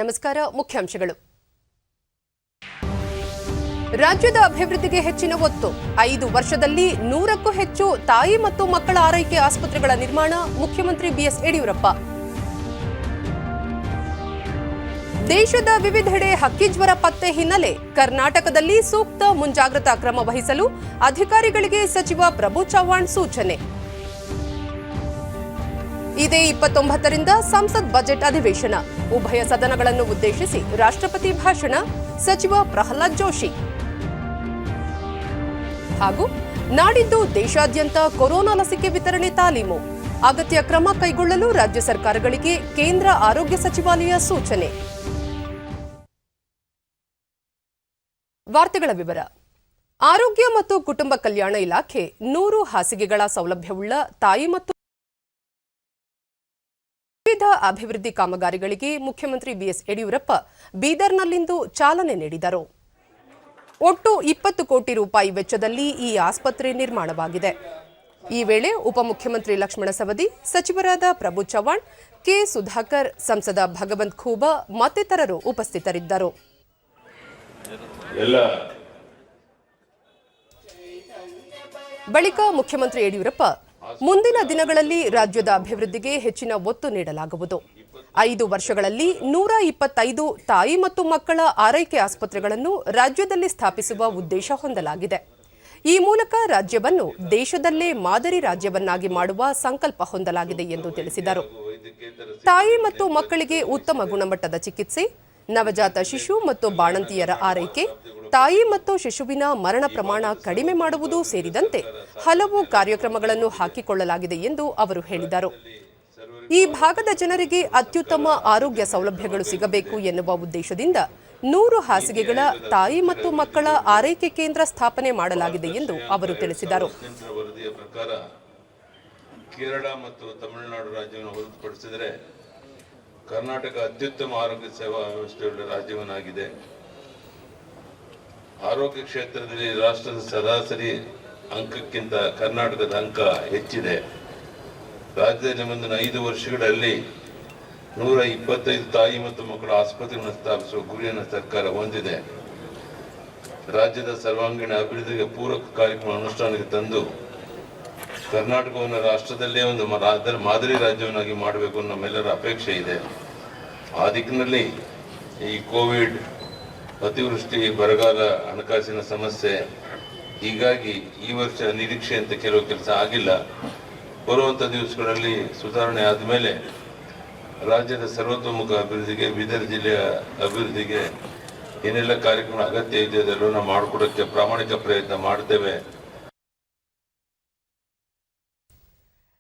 ನಮಸ್ಕಾರ. ಮುಖ್ಯಾಂಶಗಳು. ರಾಜ್ಯದ ಅಭಿವೃದ್ಧಿಗೆ ಹೆಚ್ಚಿನ ಒತ್ತು. 5 ವರ್ಷದಲ್ಲಿ 100ಕ್ಕೂ ಹೆಚ್ಚು ತಾಯಿ ಮತ್ತು ಮಕ್ಕಳ ಆರೈಕೆ ಆಸ್ಪತ್ರೆಗಳ ನಿರ್ಮಾಣ. ಮುಖ್ಯಮಂತ್ರಿ ಬಿಎಸ್ ಯಡಿಯೂರಪ್ಪ. ದೇಶದ ವಿವಿಧೆಡೆ ಹಕ್ಕಿಜ್ವರ ಪತ್ತೆ ಹಿನ್ನೆಲೆ ಕರ್ನಾಟಕದಲ್ಲಿ ಸೂಕ್ತ ಮುಂಜಾಗ್ರತಾ ಕ್ರಮ ವಹಿಸಲು ಅಧಿಕಾರಿಗಳಿಗೆ ಸಚಿವ ಪ್ರಭು ಚವ್ಹಾಣ್ ಸೂಚನೆ. ಇದೇ 29ರಿಂದ ಸಂಸತ್ ಬಜೆಟ್ ಅಧಿವೇಶನ. ಉಭಯ ಸದನಗಳನ್ನು ಉದ್ದೇಶಿಸಿ ರಾಷ್ಟ್ರಪತಿ ಭಾಷಣ. ಸಚಿವ ಪ್ರಹ್ಲಾದ್ ಜೋಶಿ. ಹಾಗೂ ನಾಡಿದ್ದು ದೇಶಾದ್ಯಂತ ಕೊರೋನಾ ಲಸಿಕೆ ವಿತರಣೆ ತಾಲೀಮು. ಅಗತ್ಯ ಕ್ರಮ ಕೈಗೊಳ್ಳಲು ರಾಜ್ಯ ಸರ್ಕಾರಗಳಿಗೆ ಕೇಂದ್ರ ಆರೋಗ್ಯ ಸಚಿವಾಲಯ ಸೂಚನೆ. ವಾರ್ತೆಗಳ ವಿವರ. ಆರೋಗ್ಯ ಮತ್ತು ಕುಟುಂಬ ಕಲ್ಯಾಣ ಇಲಾಖೆ 100 ಹಾಸಿಗೆಗಳ ಸೌಲಭ್ಯವುಳ್ಳ ತಾಯಿ ಮತ್ತು ವಿವಿಧ ಅಭಿವೃದ್ಧಿ ಕಾಮಗಾರಿಗಳಿಗೆ ಮುಖ್ಯಮಂತ್ರಿ ಬಿಎಸ್ ಯಡಿಯೂರಪ್ಪ ಬೀದರ್ನಲ್ಲಿಂದು ಚಾಲನೆ ನೀಡಿದರು. ಒಟ್ಟು 20 ಕೋಟಿ ರೂಪಾಯಿ ವೆಚ್ಚದಲ್ಲಿ ಈ ಆಸ್ಪತ್ರೆ ನಿರ್ಮಾಣವಾಗಿದೆ. ಈ ವೇಳೆ ಉಪಮುಖ್ಯಮಂತ್ರಿ ಲಕ್ಷ್ಮಣ ಸವದಿ, ಸಚಿವರಾದ ಪ್ರಭು ಚವ್ಹಾಣ್, ಕೆ ಸುಧಾಕರ್, ಸಂಸದ ಭಗವಂತ್ ಖೂಬಾ ಮತ್ತಿತರರು ಉಪಸ್ಥಿತರಿದ್ದರು. ಬಳಿಕ ಮುಖ್ಯಮಂತ್ರಿ ಯಡಿಯೂರಪ್ಪ, ಮುಂದಿನ ದಿನಗಳಲ್ಲಿ ರಾಜ್ಯದ ಅಭಿವೃದ್ಧಿಗೆ ಹೆಚ್ಚಿನ ಒತ್ತು ನೀಡಲಾಗುವುದು. 5 ವರ್ಷಗಳಲ್ಲಿ 125 ತಾಯಿ ಮತ್ತು ಮಕ್ಕಳ ಆರೈಕೆ ಆಸ್ಪತ್ರೆಗಳನ್ನು ರಾಜ್ಯದಲ್ಲಿ ಸ್ಥಾಪಿಸುವ ಉದ್ದೇಶ ಹೊಂದಲಾಗಿದೆ. ಈ ಮೂಲಕ ರಾಜ್ಯವನ್ನು ದೇಶದಲ್ಲೇ ಮಾದರಿ ರಾಜ್ಯವನ್ನಾಗಿ ಮಾಡುವ ಸಂಕಲ್ಪ ಹೊಂದಲಾಗಿದೆ ಎಂದು ತಿಳಿಸಿದರು. ತಾಯಿ ಮತ್ತು ಮಕ್ಕಳಿಗೆ ಉತ್ತಮ ಗುಣಮಟ್ಟದ ಚಿಕಿತ್ಸೆ, ನವಜಾತ ಶಿಶು ಮತ್ತು ಬಾಣಂತಿಯರ ಆರೈಕೆ, ತಾಯಿ ಮತ್ತು ಶಿಶುವಿನ ಮರಣ ಪ್ರಮಾಣ ಕಡಿಮೆ ಮಾಡುವುದು ಸೇರಿದಂತೆ ಹಲವು ಕಾರ್ಯಕ್ರಮಗಳನ್ನು ಹಾಕಿಕೊಳ್ಳಲಾಗಿದೆ ಎಂದು ಅವರು ಹೇಳಿದರು. ಈ ಭಾಗದ ಜನರಿಗೆ ಅತ್ಯುತ್ತಮ ಆರೋಗ್ಯ ಸೌಲಭ್ಯಗಳು ಸಿಗಬೇಕು ಎನ್ನುವ ಉದ್ದೇಶದಿಂದ 100 ಹಾಸಿಗೆಗಳ ತಾಯಿ ಮತ್ತು ಮಕ್ಕಳ ಆರೈಕೆ ಕೇಂದ್ರ ಸ್ಥಾಪನೆ ಮಾಡಲಾಗಿದೆ ಎಂದು ಅವರು ತಿಳಿಸಿದರು. ಕೇರಳ ಮತ್ತು ತಮಿಳುನಾಡು ರಾಜ್ಯವನ್ನು ಹೊರತುಪಡಿಸಿದರೆ ಕರ್ನಾಟಕ ಅತ್ಯುತ್ತಮ ಆರೋಗ್ಯ ಸೇವಾ ವ್ಯವಸ್ಥೆಯುಳ್ಳ ರಾಜ್ಯವನ್ನಾಗಿದೆ. ಆರೋಗ್ಯ ಕ್ಷೇತ್ರದಲ್ಲಿ ರಾಷ್ಟ್ರದ ಸರಾಸರಿ ಅಂಕಕ್ಕಿಂತ ಕರ್ನಾಟಕದ ಅಂಕ ಹೆಚ್ಚಿದೆ. ರಾಜ್ಯದಲ್ಲಿ ಮುಂದಿನ 5 ವರ್ಷಗಳಲ್ಲಿ 125 ತಾಯಿ ಮತ್ತು ಮಕ್ಕಳ ಆಸ್ಪತ್ರೆಗಳನ್ನು ಸ್ಥಾಪಿಸುವ ಗುರಿಯನ್ನು ಸರ್ಕಾರ ಹೊಂದಿದೆ. ರಾಜ್ಯದ ಸರ್ವಾಂಗೀಣ ಅಭಿವೃದ್ಧಿಗೆ ಪೂರಕ ಕಾರ್ಯಕ್ರಮ ಅನುಷ್ಠಾನಕ್ಕೆ ತಂದು ಕರ್ನಾಟಕವನ್ನು ರಾಷ್ಟ್ರದಲ್ಲೇ ಒಂದು ಮಾದರಿ ರಾಜ್ಯವನ್ನಾಗಿ ಮಾಡಬೇಕು ಅನ್ನೋ ನಮ್ಮೆಲ್ಲರ ಅಪೇಕ್ಷೆ ಇದೆ. ಆ ದಿಕ್ಕಿನಲ್ಲಿ ಈ ಕೋವಿಡ್, ಅತಿವೃಷ್ಟಿ, ಬರಗಾಲ, ಹಣಕಾಸಿನ ಸಮಸ್ಯೆ, ಹೀಗಾಗಿ ಈ ವರ್ಷ ನಿರೀಕ್ಷೆಯಂತೆ ಕೆಲವು ಕೆಲಸ ಆಗಿಲ್ಲ. ಬರುವಂಥ ದಿವಸಗಳಲ್ಲಿ ಸುಧಾರಣೆ ಆದಮೇಲೆ ರಾಜ್ಯದ ಸರ್ವತೋಮುಖ ಅಭಿವೃದ್ಧಿಗೆ, ಬೀದರ್ ಜಿಲ್ಲೆಯ ಅಭಿವೃದ್ಧಿಗೆ ಏನೆಲ್ಲ ಕಾರ್ಯಕ್ರಮ ಅಗತ್ಯ ಇದೆ ಅದೆಲ್ಲವನ್ನ ಮಾಡಿಕೊಡೋಕ್ಕೆ ಪ್ರಾಮಾಣಿಕ ಪ್ರಯತ್ನ ಮಾಡ್ತೇವೆ.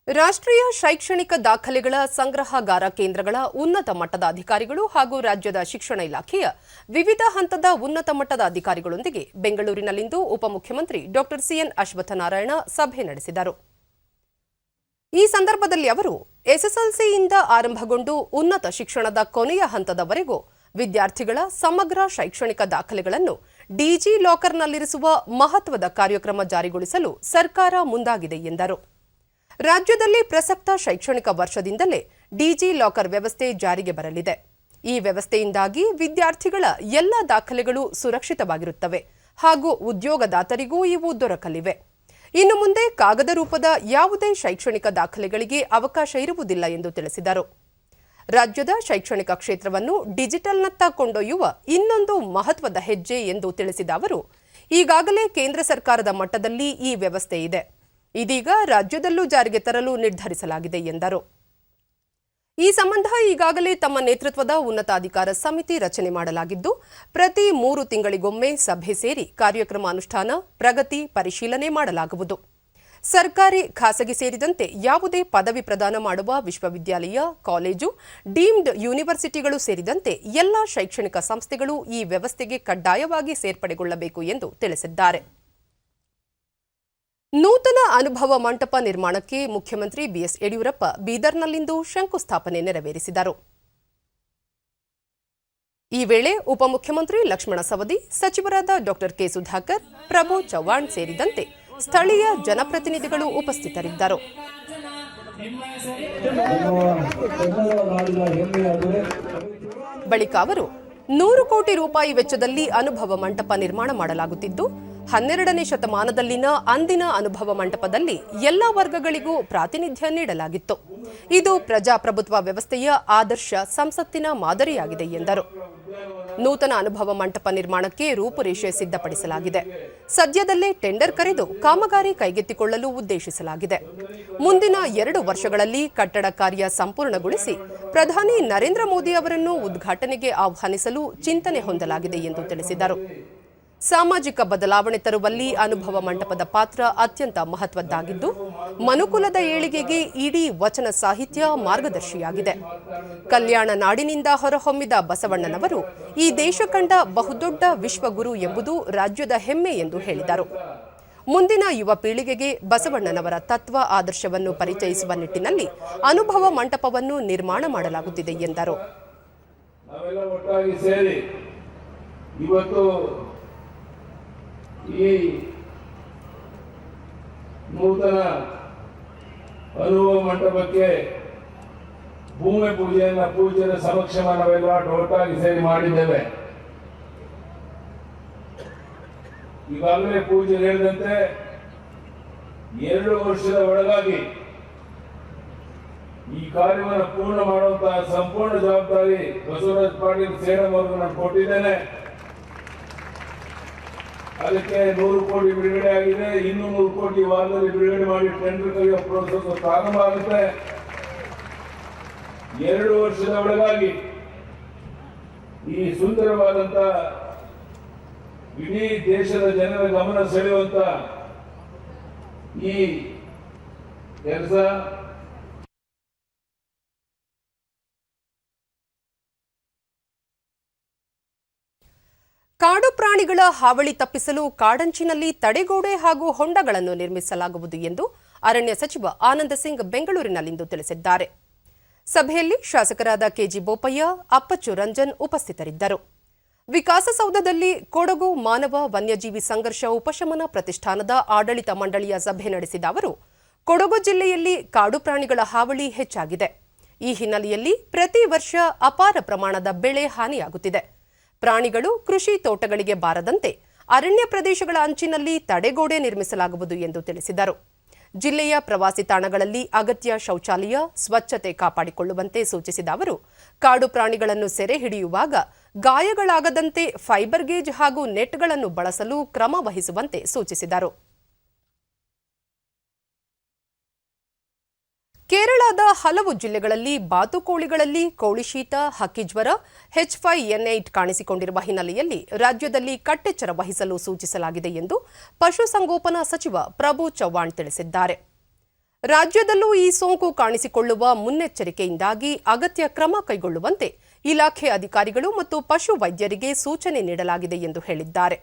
ರಾಷ್ಟ್ರೀಯ ಶೈಕ್ಷಣಿಕ ದಾಖಲೆಗಳ ಸಂಗ್ರಹಗಾರ ಕೇಂದ್ರಗಳ ಉನ್ನತ ಮಟ್ಟದ ಅಧಿಕಾರಿಗಳು ಹಾಗೂ ರಾಜ್ಯದ ಶಿಕ್ಷಣ ಇಲಾಖೆಯ ವಿವಿಧ ಹಂತದ ಉನ್ನತ ಮಟ್ಟದ ಅಧಿಕಾರಿಗಳೊಂದಿಗೆ ಬೆಂಗಳೂರಿನಲ್ಲಿಂದು ಉಪಮುಖ್ಯಮಂತ್ರಿ ಡಾ ಸಿಎನ್ ಅಶ್ವತ್ಥನಾರಾಯಣ ಸಭೆ ನಡೆಸಿದರು. ಈ ಸಂದರ್ಭದಲ್ಲಿ ಅವರು ಎಸ್ಎಸ್ಎಲ್ಸಿಯಿಂದ ಆರಂಭಗೊಂಡು ಉನ್ನತ ಶಿಕ್ಷಣದ ಕೊನೆಯ ಹಂತದವರೆಗೂ ವಿದ್ಯಾರ್ಥಿಗಳ ಸಮಗ್ರ ಶೈಕ್ಷಣಿಕ ದಾಖಲೆಗಳನ್ನು ಡಿಜಿ ಲಾಕರ್ನಲ್ಲಿರಿಸುವ ಮಹತ್ವದ ಕಾರ್ಯಕ್ರಮ ಜಾರಿಗೊಳಿಸಲು ಸರ್ಕಾರ ಮುಂದಾಗಿದೆ ಎಂದರು. ರಾಜ್ಯದಲ್ಲಿ ಪ್ರಸಕ್ತ ಶೈಕ್ಷಣಿಕ ವರ್ಷದಿಂದಲೇ ಡಿಜಿ ಲಾಕರ್ ವ್ಯವಸ್ಥೆ ಜಾರಿಗೆ ಬರಲಿದೆ. ಈ ವ್ಯವಸ್ಥೆಯಿಂದಾಗಿ ವಿದ್ಯಾರ್ಥಿಗಳ ಎಲ್ಲ ದಾಖಲೆಗಳು ಸುರಕ್ಷಿತವಾಗಿರುತ್ತವೆ ಹಾಗೂ ಉದ್ಯೋಗದಾತರಿಗೂ ಇವು ದೊರಕಲಿವೆ. ಇನ್ನು ಮುಂದೆ ಕಾಗದ ರೂಪದ ಯಾವುದೇ ಶೈಕ್ಷಣಿಕ ದಾಖಲೆಗಳಿಗೆ ಅವಕಾಶ ಇರುವುದಿಲ್ಲ ಎಂದು ತಿಳಿಸಿದರು. ರಾಜ್ಯದ ಶೈಕ್ಷಣಿಕ ಕ್ಷೇತ್ರವನ್ನು ಡಿಜಿಟಲ್ನತ್ತ ಕೊಂಡೊಯ್ಯುವ ಇನ್ನೊಂದು ಮಹತ್ವದ ಹೆಜ್ಜೆ ಎಂದು ತಿಳಿಸಿದ ಅವರು, ಈಗಾಗಲೇ ಕೇಂದ್ರ ಸರ್ಕಾರದ ಮಟ್ಟದಲ್ಲಿ ಈ ವ್ಯವಸ್ಥೆ ಇದೆ. ಇದೀಗ ರಾಜ್ಯದಲ್ಲೂ ಜಾರಿಗೆ ತರಲು ನಿರ್ಧರಿಸಲಾಗಿದೆ ಎಂದರು. ಈ ಸಂಬಂಧ ಈಗಾಗಲೇ ತಮ್ಮ ನೇತೃತ್ವದ ಉನ್ನತಾಧಿಕಾರ ಸಮಿತಿ ರಚನೆ ಮಾಡಲಾಗಿದ್ದು, ಪ್ರತಿ 3 ತಿಂಗಳಿಗೊಮ್ಮೆ ಸಭೆ ಸೇರಿ ಕಾರ್ಯಕ್ರಮ ಅನುಷ್ಠಾನ, ಪ್ರಗತಿ ಪರಿಶೀಲನೆ ಮಾಡಲಾಗುವುದು. ಸರ್ಕಾರಿ, ಖಾಸಗಿ ಸೇರಿದಂತೆ ಯಾವುದೇ ಪದವಿ ಪ್ರದಾನ ಮಾಡುವ ವಿಶ್ವವಿದ್ಯಾಲಯ, ಕಾಲೇಜು, ಡೀಮ್ಡ್ ಯೂನಿವರ್ಸಿಟಿಗಳು ಸೇರಿದಂತೆ ಎಲ್ಲ ಶೈಕ್ಷಣಿಕ ಸಂಸ್ಥೆಗಳು ಈ ವ್ಯವಸ್ಥೆಗೆ ಕಡ್ಡಾಯವಾಗಿ ಸೇರ್ಪಡೆಗೊಳ್ಳಬೇಕು ಎಂದು ತಿಳಿಸಿದ್ದಾರೆ. ನೂತನ ಅನುಭವ ಮಂಟಪ ನಿರ್ಮಾಣಕ್ಕೆ ಮುಖ್ಯಮಂತ್ರಿ ಬಿಎಸ್ ಯಡಿಯೂರಪ್ಪ ಬೀದರ್ನಲ್ಲಿಂದು ಶಂಕುಸ್ಥಾಪನೆ ನೆರವೇರಿಸಿದರು. ಈ ವೇಳೆ ಉಪಮುಖ್ಯಮಂತ್ರಿ ಲಕ್ಷ್ಮಣ ಸವದಿ, ಸಚಿವರಾದ ಡಾ ಕೆ ಸುಧಾಕರ್, ಪ್ರಭು ಚವ್ಹಾಣ್ ಸೇರಿದಂತೆ ಸ್ಥಳೀಯ ಜನಪ್ರತಿನಿಧಿಗಳು ಉಪಸ್ಥಿತರಿದ್ದರು. ಬಳಿಕ ಅವರು 100 ಕೋಟಿ ರೂಪಾಯಿ ವೆಚ್ಚದಲ್ಲಿ ಅನುಭವ ಮಂಟಪ ನಿರ್ಮಾಣ ಮಾಡಲಾಗುತ್ತಿದ್ದು 12ನೇ ಶತಮಾನದಲ್ಲಿನ ಅಂದಿನ ಅನುಭವ ಮಂಟಪದಲ್ಲಿ ಎಲ್ಲ ವರ್ಗಗಳಿಗೂ ಪ್ರಾತಿನಿಧ್ಯ ನೀಡಲಾಗಿತ್ತು. ಇದು ಪ್ರಜಾಪ್ರಭುತ್ವ ವ್ಯವಸ್ಥೆಯ ಆದರ್ಶ ಸಂಸತ್ತಿನ ಮಾದರಿಯಾಗಿದೆ ಎಂದರು. ನೂತನ ಅನುಭವ ಮಂಟಪ ನಿರ್ಮಾಣಕ್ಕೆ ರೂಪುರೇಷೆ ಸಿದ್ಧಪಡಿಸಲಾಗಿದೆ. ಸದ್ಯದಲ್ಲೇ ಟೆಂಡರ್ ಕರೆದು ಕಾಮಗಾರಿ ಕೈಗೆತ್ತಿಕೊಳ್ಳಲು ಉದ್ದೇಶಿಸಲಾಗಿದೆ. ಮುಂದಿನ 2 ವರ್ಷಗಳಲ್ಲಿ ಕಟ್ಟಡ ಕಾರ್ಯ ಸಂಪೂರ್ಣಗೊಳಿಸಿ ಪ್ರಧಾನಿ ನರೇಂದ್ರ ಮೋದಿ ಅವರನ್ನು ಉದ್ಘಾಟನೆಗೆ ಆಹ್ವಾನಿಸಲು ಚಿಂತನೆ ಹೊಂದಲಾಗಿದೆ ಎಂದು ತಿಳಿಸಿದರು. ಸಾಮಾಜಿಕ ಬದಲಾವಣೆ ತರುವಲ್ಲಿ ಅನುಭವ ಮಂಟಪದ ಪಾತ್ರ ಅತ್ಯಂತ ಮಹತ್ವದ್ದಾಗಿದ್ದು, ಮನುಕುಲದ ಏಳಿಗೆಗೆ ಇಡೀ ವಚನ ಸಾಹಿತ್ಯ ಮಾರ್ಗದರ್ಶಿಯಾಗಿದೆ. ಕಲ್ಯಾಣ ನಾಡಿನಿಂದ ಹೊರಹೊಮ್ಮಿದ ಬಸವಣ್ಣನವರು ಈ ದೇಶ ಕಂಡ ಬಹುದೊಡ್ಡ ವಿಶ್ವಗುರು ಎಂಬುದು ರಾಜ್ಯದ ಹೆಮ್ಮೆ ಎಂದು ಹೇಳಿದರು. ಮುಂದಿನ ಯುವ ಪೀಳಿಗೆಗೆ ಬಸವಣ್ಣನವರ ತತ್ವ ಆದರ್ಶವನ್ನು ಪರಿಚಯಿಸುವ ನಿಟ್ಟಿನಲ್ಲಿ ಅನುಭವ ಮಂಟಪವನ್ನು ನಿರ್ಮಾಣ ಮಾಡಲಾಗುತ್ತಿದೆ ಎಂದರು. ಈ ನೂತನ ಅನುಭವ ಮಂಟಪಕ್ಕೆ ಭೂಮಿ ಪೂಜೆಯ ಸಮಕ್ಷಮ ನಾವೆಲ್ಲ ಒಟ್ಟಾಗಿ ಸೇರಿ ಮಾಡಿದ್ದೇವೆ. ಈಗಾಗಲೇ ಪೂಜೆ ಹೇಳಿದಂತೆ 2 ವರ್ಷದ ಒಳಗಾಗಿ ಈ ಕಾರ್ಯವನ್ನು ಪೂರ್ಣ ಮಾಡುವಂತಹ ಸಂಪೂರ್ಣ ಜವಾಬ್ದಾರಿ ಬಸವರಾಜ ಪಾಟೀಲ್ ಸೇಡಂ ಅವರಿಗೆ ನಾನು ಕೊಟ್ಟಿದ್ದೇನೆ. ಅದಕ್ಕೆ 100 ಕೋಟಿ ಬಿಡುಗಡೆ ಆಗಿದೆ. ಇನ್ನೂ 100 ಕೋಟಿ ವಾರದಲ್ಲಿ ಬಿಡುಗಡೆ ಮಾಡಿ ಟೆಂಡರ್ ಕರೆಯುವ ಪ್ರೋಸೆಸ್ ಪ್ರಾರಂಭ ಆಗುತ್ತೆ. 2 ವರ್ಷದ ಒಳಗಾಗಿ ಈ ಸುಂದರವಾದಂತ ಇಡೀ ದೇಶದ ಜನರ ಗಮನ ಸೆಳೆಯುವಂತ ಈ ಕೆಲಸ ಕಾಡು ಪ್ರಾಣಿಗಳ ಹಾವಳಿ ತಪ್ಪಿಸಲು ಕಾಡಂಚಿನಲ್ಲಿ ತಡೆಗೋಡೆ ಹಾಗೂ ಹೊಂಡಗಳನ್ನು ನಿರ್ಮಿಸಲಾಗುವುದು ಎಂದು ಅರಣ್ಯ ಸಚಿವ ಆನಂದ ಸಿಂಗ್ ಬೆಂಗಳೂರಿನಲ್ಲಿಂದು ತಿಳಿಸಿದ್ದಾರೆ. ಸಭೆಯಲ್ಲಿ ಶಾಸಕರಾದ ಕೆಜಿ ಬೋಪಯ್ಯ, ಅಪ್ಪಚ್ಚು ರಂಜನ್ ಉಪಸ್ಥಿತರಿದ್ದರು. ವಿಕಾಸಸೌಧದಲ್ಲಿ ಕೊಡಗು ಮಾನವ ವನ್ಯಜೀವಿ ಸಂಘರ್ಷ ಉಪಶಮನ ಪ್ರತಿಷ್ಠಾನದ ಆಡಳಿತ ಮಂಡಳಿಯ ಸಭೆ ನಡೆಸಿದ ಅವರು, ಕೊಡಗು ಜಿಲ್ಲೆಯಲ್ಲಿ ಕಾಡು ಪ್ರಾಣಿಗಳ ಹಾವಳಿ ಹೆಚ್ಚಾಗಿದೆ. ಈ ಹಿನ್ನೆಲೆಯಲ್ಲಿ ಪ್ರತಿ ವರ್ಷ ಅಪಾರ ಪ್ರಮಾಣದ ಬೆಳೆ ಹಾನಿಯಾಗುತ್ತಿದೆ. ಪ್ರಾಣಿಗಳು ಕೃಷಿ ತೋಟಗಳಿಗೆ ಬಾರದಂತೆ ಅರಣ್ಯ ಪ್ರದೇಶಗಳ ಅಂಚಿನಲ್ಲಿ ತಡೆಗೋಡೆ ನಿರ್ಮಿಸಲಾಗುವುದು ಎಂದು ತಿಳಿಸಿದರು. ಜಿಲ್ಲೆಯ ಪ್ರವಾಸಿ ತಾಣಗಳಲ್ಲಿ ಅಗತ್ಯ ಶೌಚಾಲಯ, ಸ್ವಚ್ಛತೆ ಕಾಪಾಡಿಕೊಳ್ಳುವಂತೆ ಸೂಚಿಸಿದ ಅವರು, ಕಾಡು ಪ್ರಾಣಿಗಳನ್ನು ಸೆರೆ ಹಿಡಿಯುವಾಗ ಗಾಯಗಳಾಗದಂತೆ ಫೈಬರ್ ಗೇಜ್ ಹಾಗೂ ನೆಟ್ಗಳನ್ನು ಬಳಸಲು ಕ್ರಮ ವಹಿಸುವಂತೆ ಸೂಚಿಸಿದರು. ಕೇರಳದ ಹಲವು ಜಿಲ್ಲೆಗಳಲ್ಲಿ ಬಾತುಕೋಳಿಗಳಲ್ಲಿ ಕೋಳಿ ಶೀತ, ಹಕ್ಕಿಜ್ವರ, H5N8 ಕಾಣಿಸಿಕೊಂಡಿರುವ ಹಿನ್ನೆಲೆಯಲ್ಲಿ ರಾಜ್ಯದಲ್ಲಿ ಕಟ್ಟೆಚ್ಚರ ವಹಿಸಲು ಸೂಚಿಸಲಾಗಿದೆ ಎಂದು ಪಶುಸಂಗೋಪನಾ ಸಚಿವ ಪ್ರಭು ಚವ್ಹಾಣ್ ತಿಳಿಸಿದ್ದಾರೆ. ರಾಜ್ಯದಲ್ಲೂ ಈ ಸೋಂಕು ಕಾಣಿಸಿಕೊಳ್ಳುವ ಮುನ್ನೆಚ್ಚರಿಕೆಯಿಂದಾಗಿ ಅಗತ್ಯ ಕ್ರಮ ಕೈಗೊಳ್ಳುವಂತೆ ಇಲಾಖೆ ಅಧಿಕಾರಿಗಳು ಮತ್ತು ಪಶು ವೈದ್ಯರಿಗೆ ಸೂಚನೆ ನೀಡಲಾಗಿದೆ ಎಂದು ಹೇಳಿದ್ದಾರೆ.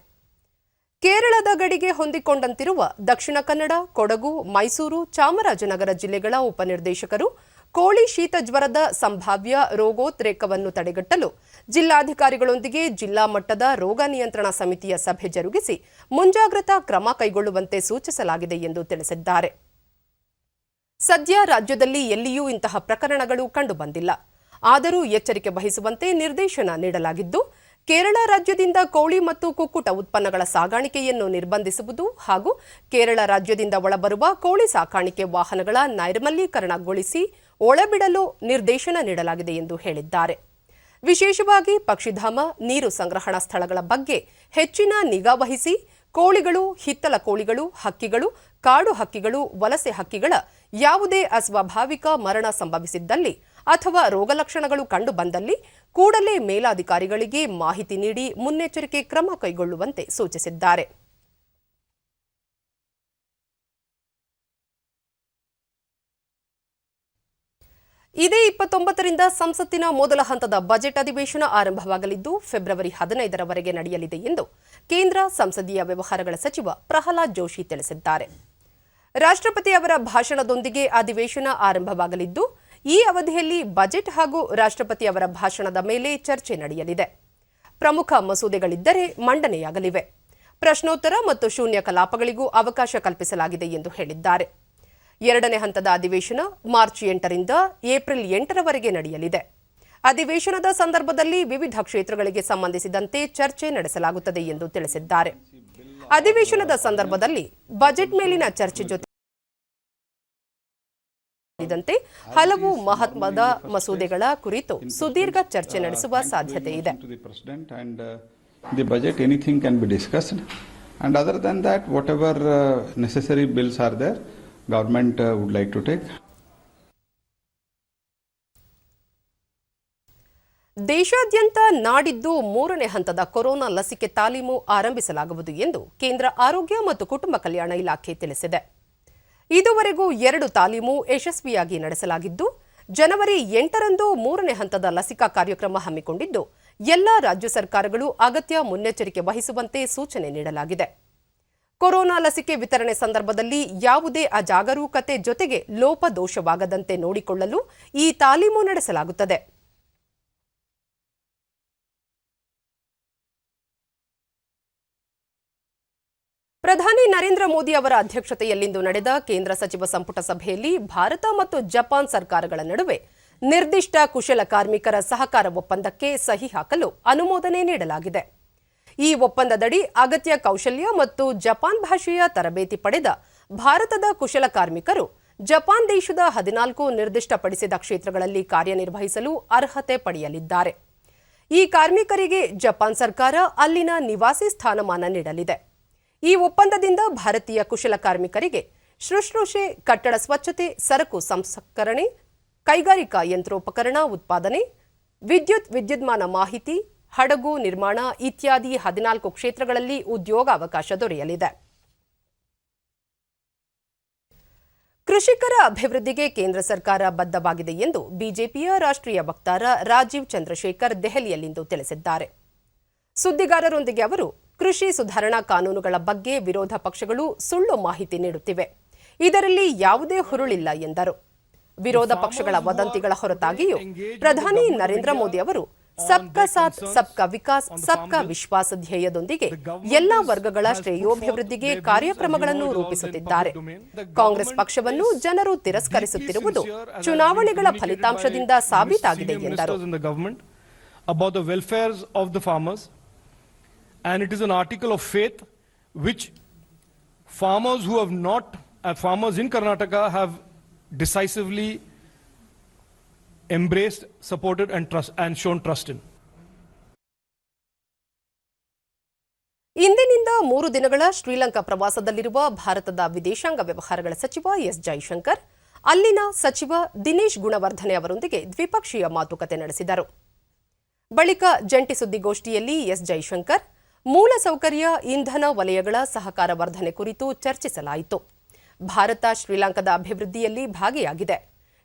ಕೇರಳದ ಗಡಿಗೆ ಹೊಂದಿಕೊಂಡಂತಿರುವ ದಕ್ಷಿಣ ಕನ್ನಡ, ಕೊಡಗು, ಮೈಸೂರು, ಚಾಮರಾಜನಗರ ಜಿಲ್ಲೆಗಳ ಉಪನಿರ್ದೇಶಕರು ಕೋಳಿ ಶೀತ ಜ್ವರದ ಸಂಭಾವ್ಯ ರೋಗೋದ್ರೇಕವನ್ನು ತಡೆಗಟ್ಟಲು ಜಿಲ್ಲಾಧಿಕಾರಿಗಳೊಂದಿಗೆ ಜಿಲ್ಲಾ ಮಟ್ಟದ ರೋಗ ನಿಯಂತ್ರಣ ಸಮಿತಿಯ ಸಭೆ ಜರುಗಿಸಿ ಮುಂಜಾಗ್ರತಾ ಕ್ರಮ ಕೈಗೊಳ್ಳುವಂತೆ ಸೂಚಿಸಲಾಗಿದೆ ಎಂದು ತಿಳಿಸಿದ್ದಾರೆ. ಸದ್ಯ ರಾಜ್ಯದಲ್ಲಿ ಎಲ್ಲಿಯೂ ಇಂತಹ ಪ್ರಕರಣಗಳು ಕಂಡುಬಂದಿಲ್ಲ. ಆದರೂ ಎಚ್ಚರಿಕೆ ವಹಿಸುವಂತೆ ನಿರ್ದೇಶನ ನೀಡಲಾಗಿದ್ದು, ಕೇರಳ ರಾಜ್ಯದಿಂದ ಕೋಳಿ ಮತ್ತು ಕುಕ್ಕುಟ ಉತ್ಪನ್ನಗಳ ಸಾಗಾಣಿಕೆಯನ್ನು ನಿರ್ಬಂಧಿಸುವುದು ಹಾಗೂ ಕೇರಳ ರಾಜ್ಯದಿಂದ ಒಳಬರುವ ಕೋಳಿ ಸಾಕಾಣಿಕೆ ವಾಹನಗಳ ನೈರ್ಮಲೀಕರಣಗೊಳಿಸಿ ಒಳಬಿಡಲು ನಿರ್ದೇಶನ ನೀಡಲಾಗಿದೆ ಎಂದು ಹೇಳಿದ್ದಾರೆ. ವಿಶೇಷವಾಗಿ ಪಕ್ಷಿಧಾಮ, ನೀರು ಸಂಗ್ರಹಣಾ ಸ್ಥಳಗಳ ಬಗ್ಗೆ ಹೆಚ್ಚಿನ ನಿಗಾ ವಹಿಸಿ ಕೋಳಿಗಳು, ಹಿತ್ತಲ ಕೋಳಿಗಳು, ಹಕ್ಕಿಗಳು, ಕಾಡು ಹಕ್ಕಿಗಳು, ವಲಸೆ ಹಕ್ಕಿಗಳ ಯಾವುದೇ ಅಸ್ವಾಭಾವಿಕ ಮರಣ ಸಂಭವಿಸಿದ್ದಲ್ಲಿ ಅಥವಾ ರೋಗಲಕ್ಷಣಗಳು ಕಂಡುಬಂದಲ್ಲಿ ಕೂಡಲೇ ಮೇಲಾಧಿಕಾರಿಗಳಿಗೆ ಮಾಹಿತಿ ನೀಡಿ ಮುನ್ನೆಚ್ಚರಿಕೆ ಕ್ರಮ ಕೈಗೊಳ್ಳುವಂತೆ ಸೂಚಿಸಿದ್ದಾರೆ. ಇದೇ 29ರಿಂದ ಸಂಸತ್ತಿನ ಮೊದಲ ಹಂತದ ಬಜೆಟ್ ಅಧಿವೇಶನ ಆರಂಭವಾಗಲಿದ್ದು ಫೆಬ್ರವರಿ 15ರವರೆಗೆ ನಡೆಯಲಿದೆ ಎಂದು ಕೇಂದ್ರ ಸಂಸದೀಯ ವ್ಯವಹಾರಗಳ ಸಚಿವ ಪ್ರಹ್ಲಾದ್ ಜೋಶಿ ತಿಳಿಸಿದ್ದಾರೆ. ರಾಷ್ಟ್ರಪತಿ ಅವರ ಭಾಷಣದೊಂದಿಗೆ ಅಧಿವೇಶನ ಆರಂಭವಾಗಲಿದ್ದು ಈ ಅವಧಿಯಲ್ಲಿ ಬಜೆಟ್ ಹಾಗೂ ರಾಷ್ಟ್ರಪತಿ ಅವರ ಭಾಷಣದ ಮೇಲೆ ಚರ್ಚೆ ನಡೆಯಲಿದೆ. ಪ್ರಮುಖ ಮಸೂದೆಗಳಿದ್ದರೆ ಮಂಡನೆಯಾಗಲಿವೆ. ಪ್ರಶ್ನೋತ್ತರ ಮತ್ತು ಶೂನ್ಯ ಕಲಾಪಗಳಿಗೂ ಅವಕಾಶ ಕಲ್ಪಿಸಲಾಗಿದೆ ಎಂದು ಹೇಳಿದ್ದಾರೆ. 2ನೇ ಹಂತದ ಅಧಿವೇಶನ ಮಾರ್ಚ್ 8ರಿಂದ ಏಪ್ರಿಲ್ 8ರವರೆಗೆ ನಡೆಯಲಿದೆ. ಅಧಿವೇಶನದ ಸಂದರ್ಭದಲ್ಲಿ ವಿವಿಧ ಕ್ಷೇತ್ರಗಳಿಗೆ ಸಂಬಂಧಿಸಿದಂತೆ ಚರ್ಚೆ ನಡೆಸಲಾಗುತ್ತದೆ ಎಂದು ತಿಳಿಸಿದ್ದಾರೆ. ಅಧಿವೇಶನದ ಸಂದರ್ಭದಲ್ಲಿ ಬಜೆಟ್ ಮೇಲಿನ ಚರ್ಚೆ ಜೊತೆ ಹಲವು ಮಹತ್ವದ ಮಸೂದೆಗಳ ಕುರಿತು ಸುದೀರ್ಘ ಚರ್ಚೆ ನಡೆಸುವ ಸಾಧ್ಯತೆ ಇದೆ. The budget, anything can be discussed, and other than that, whatever necessary bills are there, government would like to take. ದೇಶಾದ್ಯಂತ ನಾಡಿದ್ದು 3ನೇ ಹಂತದ ಕೊರೋನಾ ಲಸಿಕೆ ತಾಲೀಮು ಆರಂಭಿಸಲಾಗುವುದು ಎಂದು ಕೇಂದ್ರ ಆರೋಗ್ಯ ಮತ್ತು ಕುಟುಂಬ ಕಲ್ಯಾಣ ಇಲಾಖೆ ತಿಳಿಸಿದೆ. ಇದುವರೆಗೂ 2 ತಾಲೀಮು ಯಶಸ್ವಿಯಾಗಿ ನಡೆಸಲಾಗಿದ್ದು, ಜನವರಿ 8ರಂದು 3ನೇ ಹಂತದ ಲಸಿಕಾ ಕಾರ್ಯಕ್ರಮ ಹಮ್ಮಿಕೊಂಡಿದ್ದು, ಎಲ್ಲಾ ರಾಜ್ಯ ಸರ್ಕಾರಗಳು ಅಗತ್ಯ ಮುನ್ನೆಚ್ಚರಿಕೆ ವಹಿಸುವಂತೆ ಸೂಚನೆ ನೀಡಲಾಗಿದೆ. ಕೊರೋನಾ ಲಸಿಕೆ ವಿತರಣೆ ಸಂದರ್ಭದಲ್ಲಿ ಯಾವುದೇ ಅಜಾಗರೂಕತೆ ಜೊತೆಗೆ ಲೋಪದೋಷವಾಗದಂತೆ ನೋಡಿಕೊಳ್ಳಲು ಈ ತಾಲೀಮು ನಡೆಸಲಾಗುತ್ತದೆ. ಪ್ರಧಾನಿ ನರೇಂದ್ರ ಮೋದಿ ಅವರ ಅಧ್ಯಕ್ಷತೆಯಲ್ಲಿಂದು ನಡೆದ ಕೇಂದ್ರ ಸಚಿವ ಸಂಪುಟ ಸಭೆಯಲ್ಲಿ ಭಾರತ ಮತ್ತು ಜಪಾನ್ ಸರ್ಕಾರಗಳ ನಡುವೆ ನಿರ್ದಿಷ್ಟ ಕುಶಲ ಕಾರ್ಮಿಕರ ಸಹಕಾರ ಒಪ್ಪಂದಕ್ಕೆ ಸಹಿ ಹಾಕಲು ಅನುಮೋದನೆ ನೀಡಲಾಗಿದೆ. ಈ ಒಪ್ಪಂದದಡಿ ಅಗತ್ಯ ಕೌಶಲ್ಯ ಮತ್ತು ಜಪಾನ್ ಭಾಷೆಯ ತರಬೇತಿ ಪಡೆದ ಭಾರತದ ಕುಶಲ ಕಾರ್ಮಿಕರು ಜಪಾನ್ ದೇಶದ 14 ನಿರ್ದಿಷ್ಟಪಡಿಸಿದ ಕ್ಷೇತ್ರಗಳಲ್ಲಿ ಕಾರ್ಯನಿರ್ವಹಿಸಲು ಅರ್ಹತೆ ಪಡೆಯಲಿದ್ದಾರೆ. ಈ ಕಾರ್ಮಿಕರಿಗೆ ಜಪಾನ್ ಸರ್ಕಾರ ಅಲ್ಲಿನ ನಿವಾಸಿ ಸ್ಥಾನಮಾನ ನೀಡಲಿದೆ. ಈ ಒಪ್ಪಂದದಿಂದ ಭಾರತೀಯ ಕುಶಲ ಕಾರ್ಮಿಕರಿಗೆ ಶುಶ್ರೂಷೆ, ಕಟ್ಟಡ ಸ್ವಚ್ಛತೆ, ಸರಕು ಸಂಸ್ಕರಣೆ, ಕೈಗಾರಿಕಾ ಯಂತ್ರೋಪಕರಣ ಉತ್ಪಾದನೆ, ವಿದ್ಯುನ್ಮಾನ ಮಾಹಿತಿ, ಹಡಗು ನಿರ್ಮಾಣ ಇತ್ಯಾದಿ 14 ಕ್ಷೇತ್ರಗಳಲ್ಲಿ ಉದ್ಯೋಗಾವಕಾಶ ದೊರೆಯಲಿದೆ. ಕೃಷಿಕರ ಅಭಿವೃದ್ಧಿಗೆ ಕೇಂದ್ರ ಸರ್ಕಾರ ಬದ್ಧವಾಗಿದೆ ಎಂದು ಬಿಜೆಪಿಯ ರಾಷ್ಟ್ರೀಯ ವಕ್ತಾರ ರಾಜೀವ್ ಚಂದ್ರಶೇಖರ್ ದೆಹಲಿಯಲ್ಲಿಂದು ತಿಳಿಸಿದ್ದಾರೆ. ಸುದ್ದಿಗಾರರೊಂದಿಗೆ ಅವರು ಕೃಷಿ ಸುಧಾರಣಾ ಕಾನೂನುಗಳ ಬಗ್ಗೆ ವಿರೋಧ ಪಕ್ಷಗಳು ಸುಳ್ಳು ಮಾಹಿತಿ ನೀಡುತ್ತಿವೆ, ಇದರಲ್ಲಿ ಯಾವುದೇ ಹುರುಳಿಲ್ಲ ಎಂದರು. ವಿರೋಧ ಪಕ್ಷಗಳ ವದಂತಿಗಳ ಹೊರತಾಗಿಯೂ ಪ್ರಧಾನಿ ನರೇಂದ್ರ ಮೋದಿ ಅವರು ಸಬ್ಕಾ ಸಾಥ್ ಸಬ್ಕಾ ವಿಕಾಸ್ ಸಬ್ಕಾ ವಿಶ್ವಾಸ್ ಧ್ಯೇಯದೊಂದಿಗೆ ಎಲ್ಲಾ ವರ್ಗಗಳ ಶ್ರೇಯೋಭಿವೃದ್ಧಿಗೆ ಕಾರ್ಯಕ್ರಮಗಳನ್ನು ರೂಪಿಸುತ್ತಿದ್ದಾರೆ. ಕಾಂಗ್ರೆಸ್ ಪಕ್ಷವನ್ನು ಜನರು ತಿರಸ್ಕರಿಸುತ್ತಿರುವುದು ಚುನಾವಣೆಗಳ ಫಲಿತಾಂಶದಿಂದ ಸಾಬೀತಾಗಿದೆ ಎಂದರು. And it is an article of faith which farmers in Karnataka have decisively embraced, supported and shown trust in. ಇಂದಿನಿಂದ 3 ದಿನಗಳ ಶ್ರೀಲಂಕಾ ಪ್ರವಾಸದಲ್ಲಿರುವ ಭಾರತದ ವಿದೇಶಾಂಗ ವ್ಯವಹಾರಗಳ ಸಚಿವ ಎಸ್ ಜೈಶಂಕರ್ ಅಲ್ಲಿನ ಸಚಿವ ದಿನೇಶ್ ಗುಣವರ್ಧನೆ ಅವರೊಂದಿಗೆ ದ್ವಿಪಕ್ಷೀಯ ಮಾತುಕತೆ ನಡೆಸಿದರು. ಬಳಿಕ ಜಂಟಿ ಸುದ್ದಿಗೋಷ್ಠಿಯಲ್ಲಿ ಎಸ್ ಜೈಶಂಕರ್ ಮೂಲಸೌಕರ್ಯ, ಇಂಧನ ವಲಯಗಳ ಸಹಕಾರ ವರ್ಧನೆ ಕುರಿತು ಚರ್ಚಿಸಲಾಯಿತು. ಭಾರತ ಶ್ರೀಲಂಕಾದ ಅಭಿವೃದ್ಧಿಯಲ್ಲಿ ಭಾಗಿಯಾಗಿದೆ.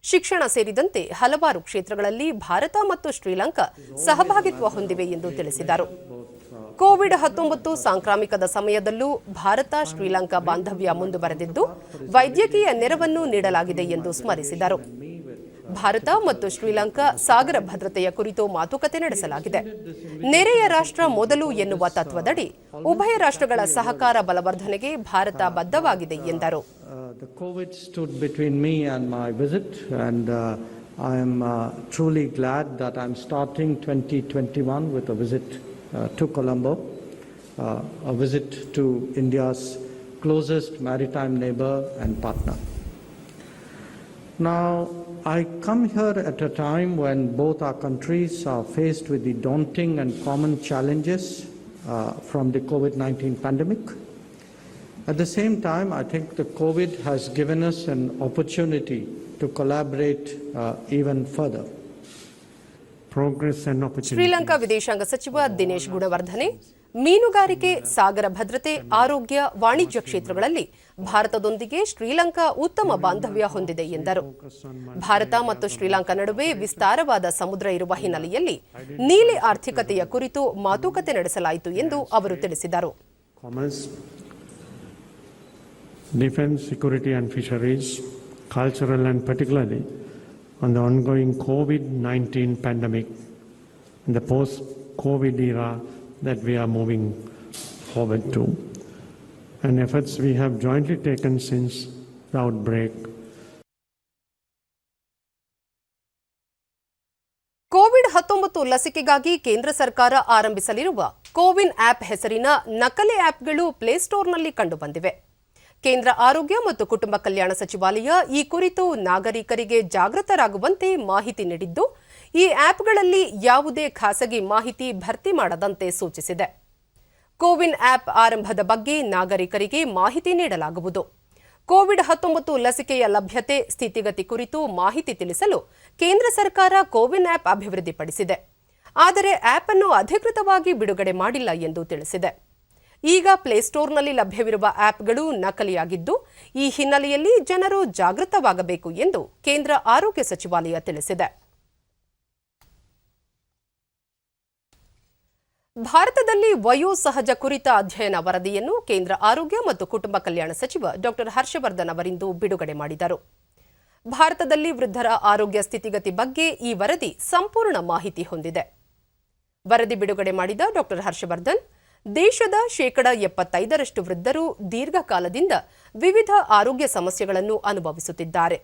ಶಿಕ್ಷಣ ಸೇರಿದಂತೆ ಹಲವಾರು ಕ್ಷೇತ್ರಗಳಲ್ಲಿ ಭಾರತ ಮತ್ತು ಶ್ರೀಲಂಕಾ ಸಹಭಾಗಿತ್ವ ಹೊಂದಿವೆ ಎಂದು ತಿಳಿಸಿದರು. ಕೋವಿಡ್-19 ಸಾಂಕ್ರಾಮಿಕದ ಸಮಯದಲ್ಲೂ ಭಾರತ ಶ್ರೀಲಂಕಾ ಬಾಂಧವ್ಯ ಮುಂದುವರೆದಿದ್ದು, ವೈದ್ಯಕೀಯ ನೆರವನ್ನು ನೀಡಲಾಗಿದೆ ಎಂದು ಸ್ಮರಿಸಿದರು. ಭಾರತ ಮತ್ತು ಶ್ರೀಲಂಕಾ ಸಾಗರ ಭದ್ರತೆಯ ಕುರಿತು ಮಾತುಕತೆ ನಡೆಸಲಾಗಿದೆ. ನೆರೆಯ ರಾಷ್ಟ್ರ ಮೊದಲು ಎನ್ನುವ ತತ್ವದಡಿ ಉಭಯ ರಾಷ್ಟ್ರಗಳ ಸಹಕಾರ ಬಲವರ್ಧನೆಗೆ ಭಾರತ ಬದ್ಧವಾಗಿದೆ ಎಂದರು. The COVID stood between me and my visit, and I am truly glad that I am starting 2021 with a visit to Colombo, a visit to India's closest maritime neighbor and partner. Now, I come here at a time when both our countries are faced with the daunting and common challenges from the COVID-19 pandemic. At the same time, I think the COVID has given us an opportunity to collaborate even further. Progress and opportunity. Sri Lanka ವಿದೇಶಾಂಗ ಸಚಿವ ದಿನೇಶ್ ಗುಣವರ್ಧನೆ ಮೀನುಗಾರಿಕೆ, ಸಾಗರ ಭದ್ರತೆ, ಆರೋಗ್ಯ, ವಾಣಿಜ್ಯ ಕ್ಷೇತ್ರಗಳಲ್ಲಿ ಭಾರತದೊಂದಿಗೆ ಶ್ರೀಲಂಕಾ ಉತ್ತಮ ಬಾಂಧವ್ಯ ಹೊಂದಿದೆ ಎಂದರು. ಭಾರತ ಮತ್ತು ಶ್ರೀಲಂಕಾ ನಡುವೆ ವಿಸ್ತಾರವಾದ ಸಮುದ್ರ ಇರುವ ಹಿನ್ನೆಲೆಯಲ್ಲಿ ನೀಲಿ ಆರ್ಥಿಕತೆಯ ಕುರಿತು ಮಾತುಕತೆ ನಡೆಸಲಾಯಿತು ಎಂದು ಅವರು ತಿಳಿಸಿದರು. Defense, security and fisheries, cultural and particularly on the ongoing COVID-19 pandemic and the post-COVID era that we are moving forward to, and efforts we have jointly taken since the outbreak. ಲಸಿಕೆಗಾಗಿ ಕೇಂದ್ರ ಸರ್ಕಾರ ಆರಂಭಿಸಲಿರುವ CoWIN app ಹೆಸರಿನ ನಕಲಿ ಆಪ್ಗಳು ಪ್ಲೇಸ್ಟೋರ್ನಲ್ಲಿ ಕಂಡುಬಂದಿವೆ. ಕೇಂದ್ರ ಆರೋಗ್ಯ ಮತ್ತು ಕುಟುಂಬ ಕಲ್ಯಾಣ ಸಚಿವಾಲಯ ಈ ಕುರಿತು ನಾಗರಿಕರಿಗೆ ಜಾಗೃತರಾಗುವಂತೆ ಮಾಹಿತಿ ನೀಡಿದ್ದು, ಈ ಆಪ್ಗಳಲ್ಲಿ ಯಾವುದೇ ಖಾಸಗಿ ಮಾಹಿತಿ ಭರ್ತಿ ಮಾಡದಂತೆ ಸೂಚಿಸಿದೆ. ಕೋವಿನ್ ಆಪ್ ಆರಂಭದ ಬಗ್ಗೆ ನಾಗರಿಕರಿಗೆ ಮಾಹಿತಿ ನೀಡಲಾಗುವುದು. ಕೋವಿಡ್-19 ಲಸಿಕೆಯ ಲಭ್ಯತೆ, ಸ್ಥಿತಿಗತಿ ಕುರಿತು ಮಾಹಿತಿ ತಿಳಿಸಲು ಕೇಂದ್ರ ಸರ್ಕಾರ ಕೋವಿನ್ ಆಪ್ ಅಭಿವೃದ್ಧಿಪಡಿಸಿದೆ. ಆದರೆ ಆಪ್ ಅನ್ನು ಅಧಿಕೃತವಾಗಿ ಬಿಡುಗಡೆ ಮಾಡಿಲ್ಲ ಎಂದು ತಿಳಿಸಿದೆ. ಈಗ ಪ್ಲೇಸ್ಟೋರ್ನಲ್ಲಿ ಲಭ್ಯವಿರುವ ಆಪ್ಗಳು ನಕಲಿಯಾಗಿದ್ದು, ಈ ಹಿನ್ನೆಲೆಯಲ್ಲಿ ಜನರು ಜಾಗೃತವಾಗಬೇಕು ಎಂದು ಕೇಂದ್ರ ಆರೋಗ್ಯ ಸಚಿವಾಲಯ ತಿಳಿಸಿದೆ. ಭಾರತದಲ್ಲಿ ವಯೋಸಹಜ ಕುರಿತ ಅಧ್ಯಯನ ವರದಿಯನ್ನು ಕೇಂದ್ರ ಆರೋಗ್ಯ ಮತ್ತು ಕುಟುಂಬ ಕಲ್ಯಾಣ ಸಚಿವ ಡಾ ಹರ್ಷವರ್ಧನ್ ಅವರಿಂದು ಬಿಡುಗಡೆ ಮಾಡಿದರು. ಭಾರತದಲ್ಲಿ ವೃದ್ಧರ ಆರೋಗ್ಯ ಸ್ಥಿತಿಗತಿ ಬಗ್ಗೆ ಈ ವರದಿ ಸಂಪೂರ್ಣ ಮಾಹಿತಿ ಹೊಂದಿದೆ. ವರದಿ ಬಿಡುಗಡೆ ಮಾಡಿದ ಡಾ ಹರ್ಷವರ್ಧನ್, ದೇಶದ 75% ವೃದ್ಧರು ದೀರ್ಘಕಾಲದಿಂದ ವಿವಿಧ ಆರೋಗ್ಯ ಸಮಸ್ಯೆಗಳನ್ನು ಅನುಭವಿಸುತ್ತಿದ್ದಾರೆ.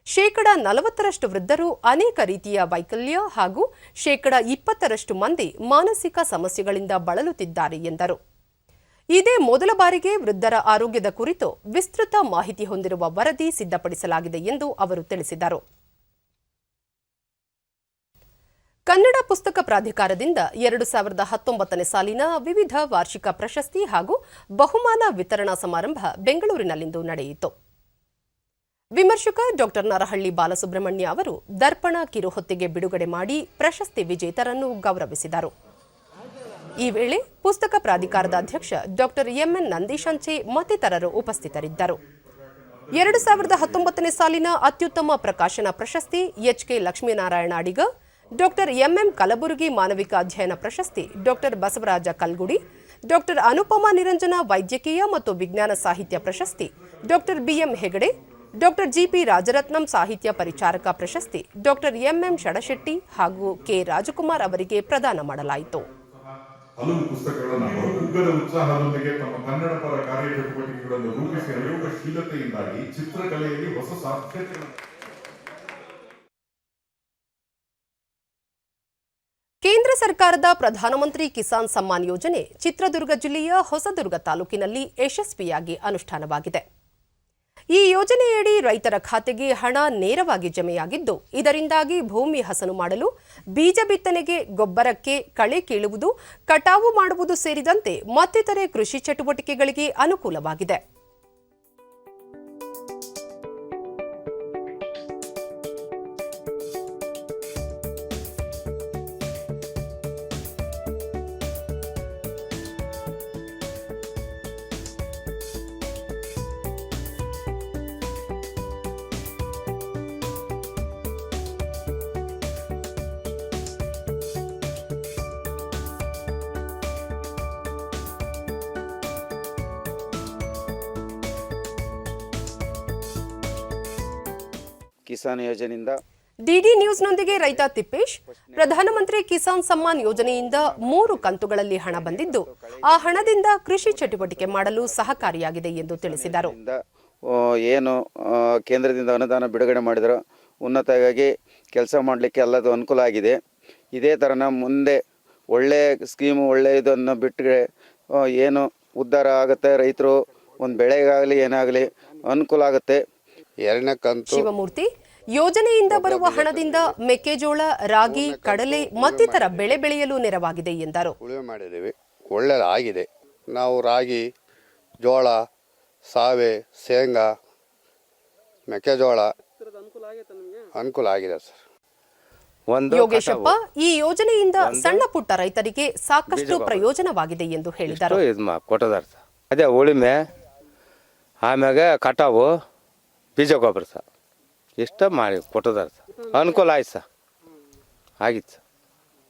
40% ವೃದ್ಧರು ಅನೇಕ ರೀತಿಯ ವೈಕಲ್ಯ ಹಾಗೂ 20% ಮಂದಿ ಮಾನಸಿಕ ಸಮಸ್ಯೆಗಳಿಂದ ಬಳಲುತ್ತಿದ್ದಾರೆ ಎಂದರು. ಇದೇ ಮೊದಲ ಬಾರಿಗೆ ವೃದ್ಧರ ಆರೋಗ್ಯದ ಕುರಿತು ವಿಸ್ತೃತ ಮಾಹಿತಿ ಹೊಂದಿರುವ ವರದಿ ಸಿದ್ಧಪಡಿಸಲಾಗಿದೆ ಎಂದು ಅವರು ತಿಳಿಸಿದರು. ಕನ್ನಡ ಪುಸ್ತಕ ಪ್ರಾಧಿಕಾರದಿಂದ 2019ನೇ ಸಾಲಿನ ವಿವಿಧ ವಾರ್ಷಿಕ ಪ್ರಶಸ್ತಿ ಹಾಗೂ ಬಹುಮಾನ ವಿತರಣಾ ಸಮಾರಂಭ ಬೆಂಗಳೂರಿನಲ್ಲಿಂದು ನಡೆಯಿತು. ವಿಮರ್ಶಕ ಡಾ ನರಹಳ್ಳಿ ಬಾಲಸುಬ್ರಹ್ಮಣ್ಯ ಅವರು ದರ್ಪಣ ಕಿರುಹೊತ್ತಿಗೆ ಬಿಡುಗಡೆ ಮಾಡಿ ಪ್ರಶಸ್ತಿ ವಿಜೇತರನ್ನು ಗೌರವಿಸಿದರು. ಈ ವೇಳೆ ಪುಸ್ತಕ ಪ್ರಾಧಿಕಾರದ ಅಧ್ಯಕ್ಷ ಡಾ ಎಂಎನ್ ನಂದೀಶಂಚೆ ಮತ್ತಿತರರು ಉಪಸ್ಥಿತರಿದ್ದರು. 2019ನೇ ಸಾಲಿನ ಅತ್ಯುತ್ತಮ ಪ್ರಕಾಶನ ಪ್ರಶಸ್ತಿ ಎಚ್ಕೆ ಲಕ್ಷ್ಮೀನಾರಾಯಣ ಅಡಿಗ, ಡಾ ಎಂಎಂ ಕಲಬುರಗಿ ಮಾನವಿಕ ಅಧ್ಯಯನ ಪ್ರಶಸ್ತಿ ಡಾ ಬಸವರಾಜ ಕಲ್ಗುಡಿ, ಡಾ ಅನುಪಮಾ ನಿರಂಜನ ವೈದ್ಯಕೀಯ ಮತ್ತು ವಿಜ್ಞಾನ ಸಾಹಿತ್ಯ ಪ್ರಶಸ್ತಿ ಡಾ ಬಿಎಂ ಹೆಗಡೆ, ಡಾ ಜಿಪಿ ರಾಜರತ್ನಂ ಸಾಹಿತ್ಯ ಪರಿಚಾರಕ ಪ್ರಶಸ್ತಿ ಡಾ ಎಂಎಂ ಶಡಶೆಟ್ಟಿ ಹಾಗೂ ಕೆ ರಾಜಕುಮಾರ್ ಅವರಿಗೆ ಪ್ರದಾನ ಮಾಡಲಾಯಿತು. ಹಲವು ಪುಸ್ತಕಗಳನ್ನು ಉಗ್ಗದ ಉತ್ಸಾಹದೊಂದಿಗೆ ತಮ್ಮ ಕನ್ನಡ ಪರ ಕಾರ್ಯಚಟುವಟಿಕೆಗಳನ್ನು ರೂಪಿಸಿ ಪ್ರಯೋಗಶೀಲತೆಯಿಂದಾಗಿ ಚಿತ್ರಕಲೆಯಲ್ಲಿ ಹೊಸ ಸಾಧ್ಯತೆಗಳನ್ನು. ಕೇಂದ್ರ ಸರ್ಕಾರದ ಪ್ರಧಾನಮಂತ್ರಿ ಕಿಸಾನ್ ಸಮ್ಮಾನ್ ಯೋಜನೆ ಚಿತ್ರದುರ್ಗ ಜಿಲ್ಲೆಯ ಹೊಸದುರ್ಗ ತಾಲೂಕಿನಲ್ಲಿ ಯಶಸ್ವಿಯಾಗಿ ಅನುಷ್ಠಾನವಾಗಿದೆ. ಈ ಯೋಜನೆಯಡಿ ರೈತರ ಖಾತೆಗೆ ಹಣ ನೇರವಾಗಿ ಜಮೆಯಾಗಿದ್ದು, ಇದರಿಂದಾಗಿ ಭೂಮಿ ಹಸನು ಮಾಡಲು, ಬೀಜ ಬಿತ್ತನೆಗೆ, ಗೊಬ್ಬರಕ್ಕೆ, ಕಳೆ ಕೀಳುವುದು, ಕಟಾವು ಮಾಡುವುದು ಸೇರಿದಂತೆ ಮತ್ತಿತರೆ ಕೃಷಿ ಚಟುವಟಿಕೆಗಳಿಗೆ ಅನುಕೂಲವಾಗಿದೆ. ಕಿಸಾನ್ ಯೋಜನೆಯಿಂದ ಡಿಡಿ ನ್ಯೂಸ್ನೊಂದಿಗೆ ರೈತ ತಿಪ್ಪೇಶ್, ಪ್ರಧಾನಮಂತ್ರಿ ಕಿಸಾನ್ ಸಮ್ಮಾನ್ ಯೋಜನೆಯಿಂದ 3 ಕಂತುಗಳಲ್ಲಿ ಹಣ ಬಂದಿದ್ದು, ಆ ಹಣದಿಂದ ಕೃಷಿ ಚಟುವಟಿಕೆ ಮಾಡಲು ಸಹಕಾರಿಯಾಗಿದೆ ಎಂದು ತಿಳಿಸಿದರು. ಏನು ಕೇಂದ್ರದಿಂದ ಅನುದಾನ ಬಿಡುಗಡೆ ಮಾಡಿದ್ರು, ಉನ್ನತವಾಗಿ ಕೆಲಸ ಮಾಡಲಿಕ್ಕೆ ಎಲ್ಲದೂ ಅನುಕೂಲ ಆಗಿದೆ. ಇದೇ ಥರನ ಮುಂದೆ ಒಳ್ಳೆ ಸ್ಕೀಮು, ಒಳ್ಳೆ ಇದನ್ನು ಬಿಟ್ಟರೆ ಏನು ಉದ್ಧಾರ ಆಗುತ್ತೆ, ರೈತರು ಒಂದು ಬೆಳೆಗಾಗಲಿ ಏನಾಗಲಿ ಅನುಕೂಲ ಆಗುತ್ತೆ. 2ನೇ ಕಂತು ಶಿವಮೂರ್ತಿ, ಯೋಜನೆಯಿಂದ ಬರುವ ಹಣದಿಂದ ಮೆಕ್ಕೆಜೋಳ, ರಾಗಿ, ಕಡಲೆ ಮತ್ತಿತರ ಬೆಳೆ ಬೆಳೆಯಲು ನೆರವಾಗಿದೆ ಎಂದರು. ಉಳುಮೆ ಮಾಡಿದ್ದೀವಿ, ಒಳ್ಳೆಯದಾಗಿದೆ. ನಾವು ರಾಗಿ, ಜೋಳ, ಸಾವೆ, ಶೇಂಗಾ, ಮೆಕ್ಕೆಜೋಳ ಅನುಕೂಲ ಆಗಿದೆ ಸರ್. ಯೋಗೇಶಪ್ಪ, ಈ ಯೋಜನೆಯಿಂದ ಸಣ್ಣ ಪುಟ್ಟ ರೈತರಿಗೆ ಸಾಕಷ್ಟು ಪ್ರಯೋಜನವಾಗಿದೆ ಎಂದು ಹೇಳಿದರು. ಅದೇ ಉಳುಮೆ, ಆಮ್ಯಾಗ ಕಟಾವು, ಬೀಜ ಗೊಬ್ಬರ ಸರ್ ಇಷ್ಟ ಮಾಡಿ ಕೊಟ್ಟಿದ್ದಾರೆ ಸರ್. ಅನುಕೂಲ ಆಯ್ತು ಸರ್, ಆಗಿತ್ತು ಸರ್,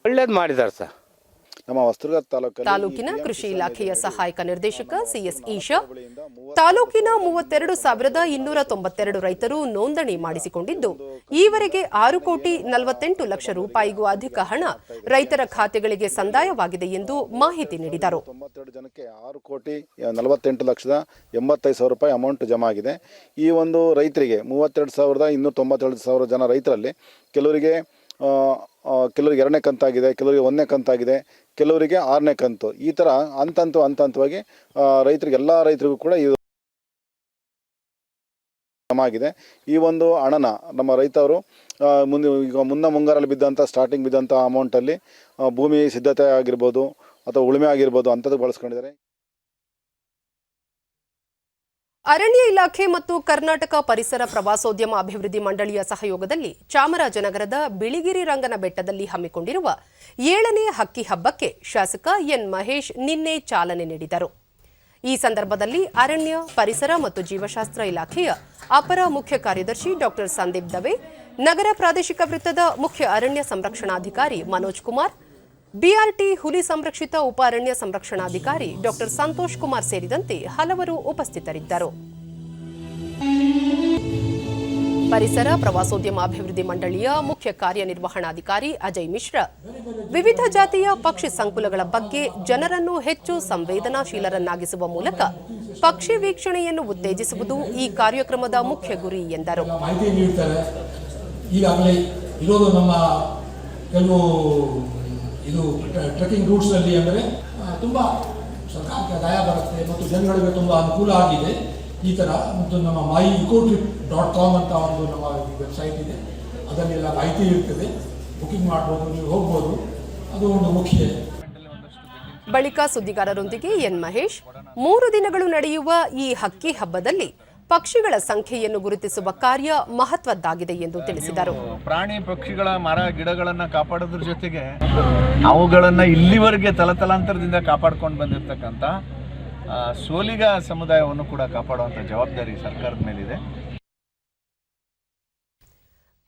ಒಳ್ಳೇದು ಮಾಡಿದ್ದಾರೆ ಸರ್. ನಮ್ಮ ಹೊಸದುರ್ಗ ತಾಲೂಕಿನ ಕೃಷಿ ಇಲಾಖೆಯ ಸಹಾಯಕ ನಿರ್ದೇಶಕ ಸಿಎಸ್ ಈಶಾ, ತಾಲೂಕಿನ 32,292 ರೈತರು ನೋಂದಣಿ ಮಾಡಿಸಿಕೊಂಡಿದ್ದು, ಈವರೆಗೆ 6,48 ಲಕ್ಷ ರೂಪಾಯಿಗೂ ಅಧಿಕ ಹಣ ರೈತರ ಖಾತೆಗಳಿಗೆ ಸಂದಾಯವಾಗಿದೆ ಎಂದು ಮಾಹಿತಿ ನೀಡಿದರು. 92 ಜನಕ್ಕೆ 6,48,85,000 ರೂಪಾಯಿ ಅಮೌಂಟ್ ಜಮಾ ಆಗಿದೆ. ಈ ಒಂದು ರೈತರಿಗೆ 32,292 ಜನ ರೈತರಲ್ಲಿ ಕೆಲವರಿಗೆ ಕೆಲವರಿಗೆ 2ನೇ ಕಂತಾಗಿದೆ, ಕೆಲವರಿಗೆ 1ನೇ ಕಂತಾಗಿದೆ, ಕೆಲವರಿಗೆ 6ನೇ ಕಂತು. ಈ ಥರ ಹಂತವಾಗಿ ರೈತರಿಗೆ, ಎಲ್ಲ ರೈತರಿಗೂ ಕೂಡ ಇದು ಆಗಿದೆ. ಈ ಒಂದು ಹಣನ ನಮ್ಮ ರೈತರು ಮುಂಗಾರಲ್ಲಿ ಸ್ಟಾರ್ಟಿಂಗ್ ಬಿದ್ದಂಥ ಅಮೌಂಟಲ್ಲಿ ಭೂಮಿ ಸಿದ್ಧತೆ ಆಗಿರ್ಬೋದು ಅಥವಾ ಉಳುಮೆ ಆಗಿರ್ಬೋದು ಅಂಥದ್ದು ಬಳಸ್ಕೊಂಡಿದ್ದಾರೆ. ಅರಣ್ಯ ಇಲಾಖೆ ಮತ್ತು ಕರ್ನಾಟಕ ಪರಿಸರ ಪ್ರವಾಸೋದ್ಯಮ ಅಭಿವೃದ್ಧಿ ಮಂಡಳಿಯ ಸಹಯೋಗದಲ್ಲಿ ಚಾಮರಾಜನಗರದ ಬಿಳಿಗಿರಿ ರಂಗನ ಬೆಟ್ಟದಲ್ಲಿ ಹಮ್ಮಿಕೊಂಡಿರುವ 7ನೇ ಹಕ್ಕಿ ಹಬ್ಬಕ್ಕೆ ಶಾಸಕ ಎನ್ ಮಹೇಶ್ ನಿನ್ನೆ ಚಾಲನೆ ನೀಡಿದರು. ಈ ಸಂದರ್ಭದಲ್ಲಿ ಅರಣ್ಯ, ಪರಿಸರ ಮತ್ತು ಜೀವಶಾಸ್ತ್ರ ಇಲಾಖೆಯ ಅಪರ ಮುಖ್ಯ ಕಾರ್ಯದರ್ಶಿ ಡಾಕ್ಟರ್ ಸಂದೀಪ್ ದವೆ, ನಗರ ಪ್ರಾದೇಶಿಕ ವೃತ್ತದ ಮುಖ್ಯ ಅರಣ್ಯ ಸಂರಕ್ಷಣಾಧಿಕಾರಿ ಮನೋಜ್ ಕುಮಾರ್, ಬಿಆರ್ಟಿ ಹುಲಿ ಸಂರಕ್ಷಿತ ಉಪ ಅರಣ್ಯ ಸಂರಕ್ಷಣಾಧಿಕಾರಿ ಡಾಕ್ಟರ್ ಸಂತೋಷ್ ಕುಮಾರ್ ಸೇರಿದಂತೆ ಹಲವರು ಉಪಸ್ಥಿತರಿದ್ದರು. ಪರಿಸರ ಪ್ರವಾಸೋದ್ಯಮ ಅಭಿವೃದ್ಧಿ ಮಂಡಳಿಯ ಮುಖ್ಯ ಕಾರ್ಯನಿರ್ವಹಣಾಧಿಕಾರಿ ಅಜಯ್ ಮಿಶ್ರಾ ವಿವಿಧ ಜಾತಿಯ ಪಕ್ಷಿ ಸಂಕುಲಗಳ ಬಗ್ಗೆ ಜನರನ್ನು ಹೆಚ್ಚು ಸಂವೇದನಾಶೀಲರನ್ನಾಗಿಸುವ ಮೂಲಕ ಪಕ್ಷಿ ವೀಕ್ಷಣೆಯನ್ನು ಉತ್ತೇಜಿಸುವುದು ಈ ಕಾರ್ಯಕ್ರಮದ ಮುಖ್ಯ ಗುರಿ ಎಂದರು. ಈಗಾಗಲೇ ಇರೋದು ನಮ್ಮ ಕೆಲವು ಟ್ರೆಕ್ಕಿಂಗ್ ರೂಟ್ಸ್ನಲ್ಲಿ ಅಂದರೆ ತುಂಬ ಸರ್ಕಾರಕ್ಕೆ ಆದಾಯ ಬರುತ್ತೆ ಮತ್ತು ಜನಗಳಿಗೆ ತುಂಬ ಅನುಕೂಲ ಆಗಿದೆ. ಈ ಥರ ಮತ್ತು ನಮ್ಮ myicotrip.com ಅಂತ ಒಂದು ನಮ್ಮ ವೆಬ್ಸೈಟ್ ಇದೆ, ಅದರಲ್ಲೆಲ್ಲ ಮಾಹಿತಿ ಇರ್ತದೆ, ಬುಕಿಂಗ್ ಮಾಡ್ಬೋದು, ನೀವು ಹೋಗ್ಬೋದು, ಅದು ಒಂದು ಮುಖ್ಯ. ಬಳಿಕ ಸುದ್ದಿಗಾರರೊಂದಿಗೆ ಎನ್ ಮಹೇಶ್ 3 ದಿನಗಳು ನಡೆಯುವ ಈ ಹಕ್ಕಿ ಹಬ್ಬದಲ್ಲಿ ಪಕ್ಷಿಗಳ ಸಂಖ್ಯೆಯನ್ನು ಗುರುತಿಸುವ ಕಾರ್ಯ ಮಹತ್ವದ್ದಾಗಿದೆ ಎಂದು ತಿಳಿಸಿದರು. ಪ್ರಾಣಿ ಪಕ್ಷಿಗಳ ಮರ ಗಿಡಗಳನ್ನ ಕಾಪಾಡೋದ್ರ ಜೊತೆಗೆ ಅವುಗಳನ್ನ ಇಲ್ಲಿವರೆಗೆ ತಲತಲಾಂತರದಿಂದ ಕಾಪಾಡ್ಕೊಂಡು ಬಂದಿರತಕ್ಕಂಥ ಸೋಲಿಗ ಸಮುದಾಯವನ್ನು ಕೂಡ ಕಾಪಾಡುವಂತ ಜವಾಬ್ದಾರಿ ಸರ್ಕಾರದ ಮೇಲಿದೆ.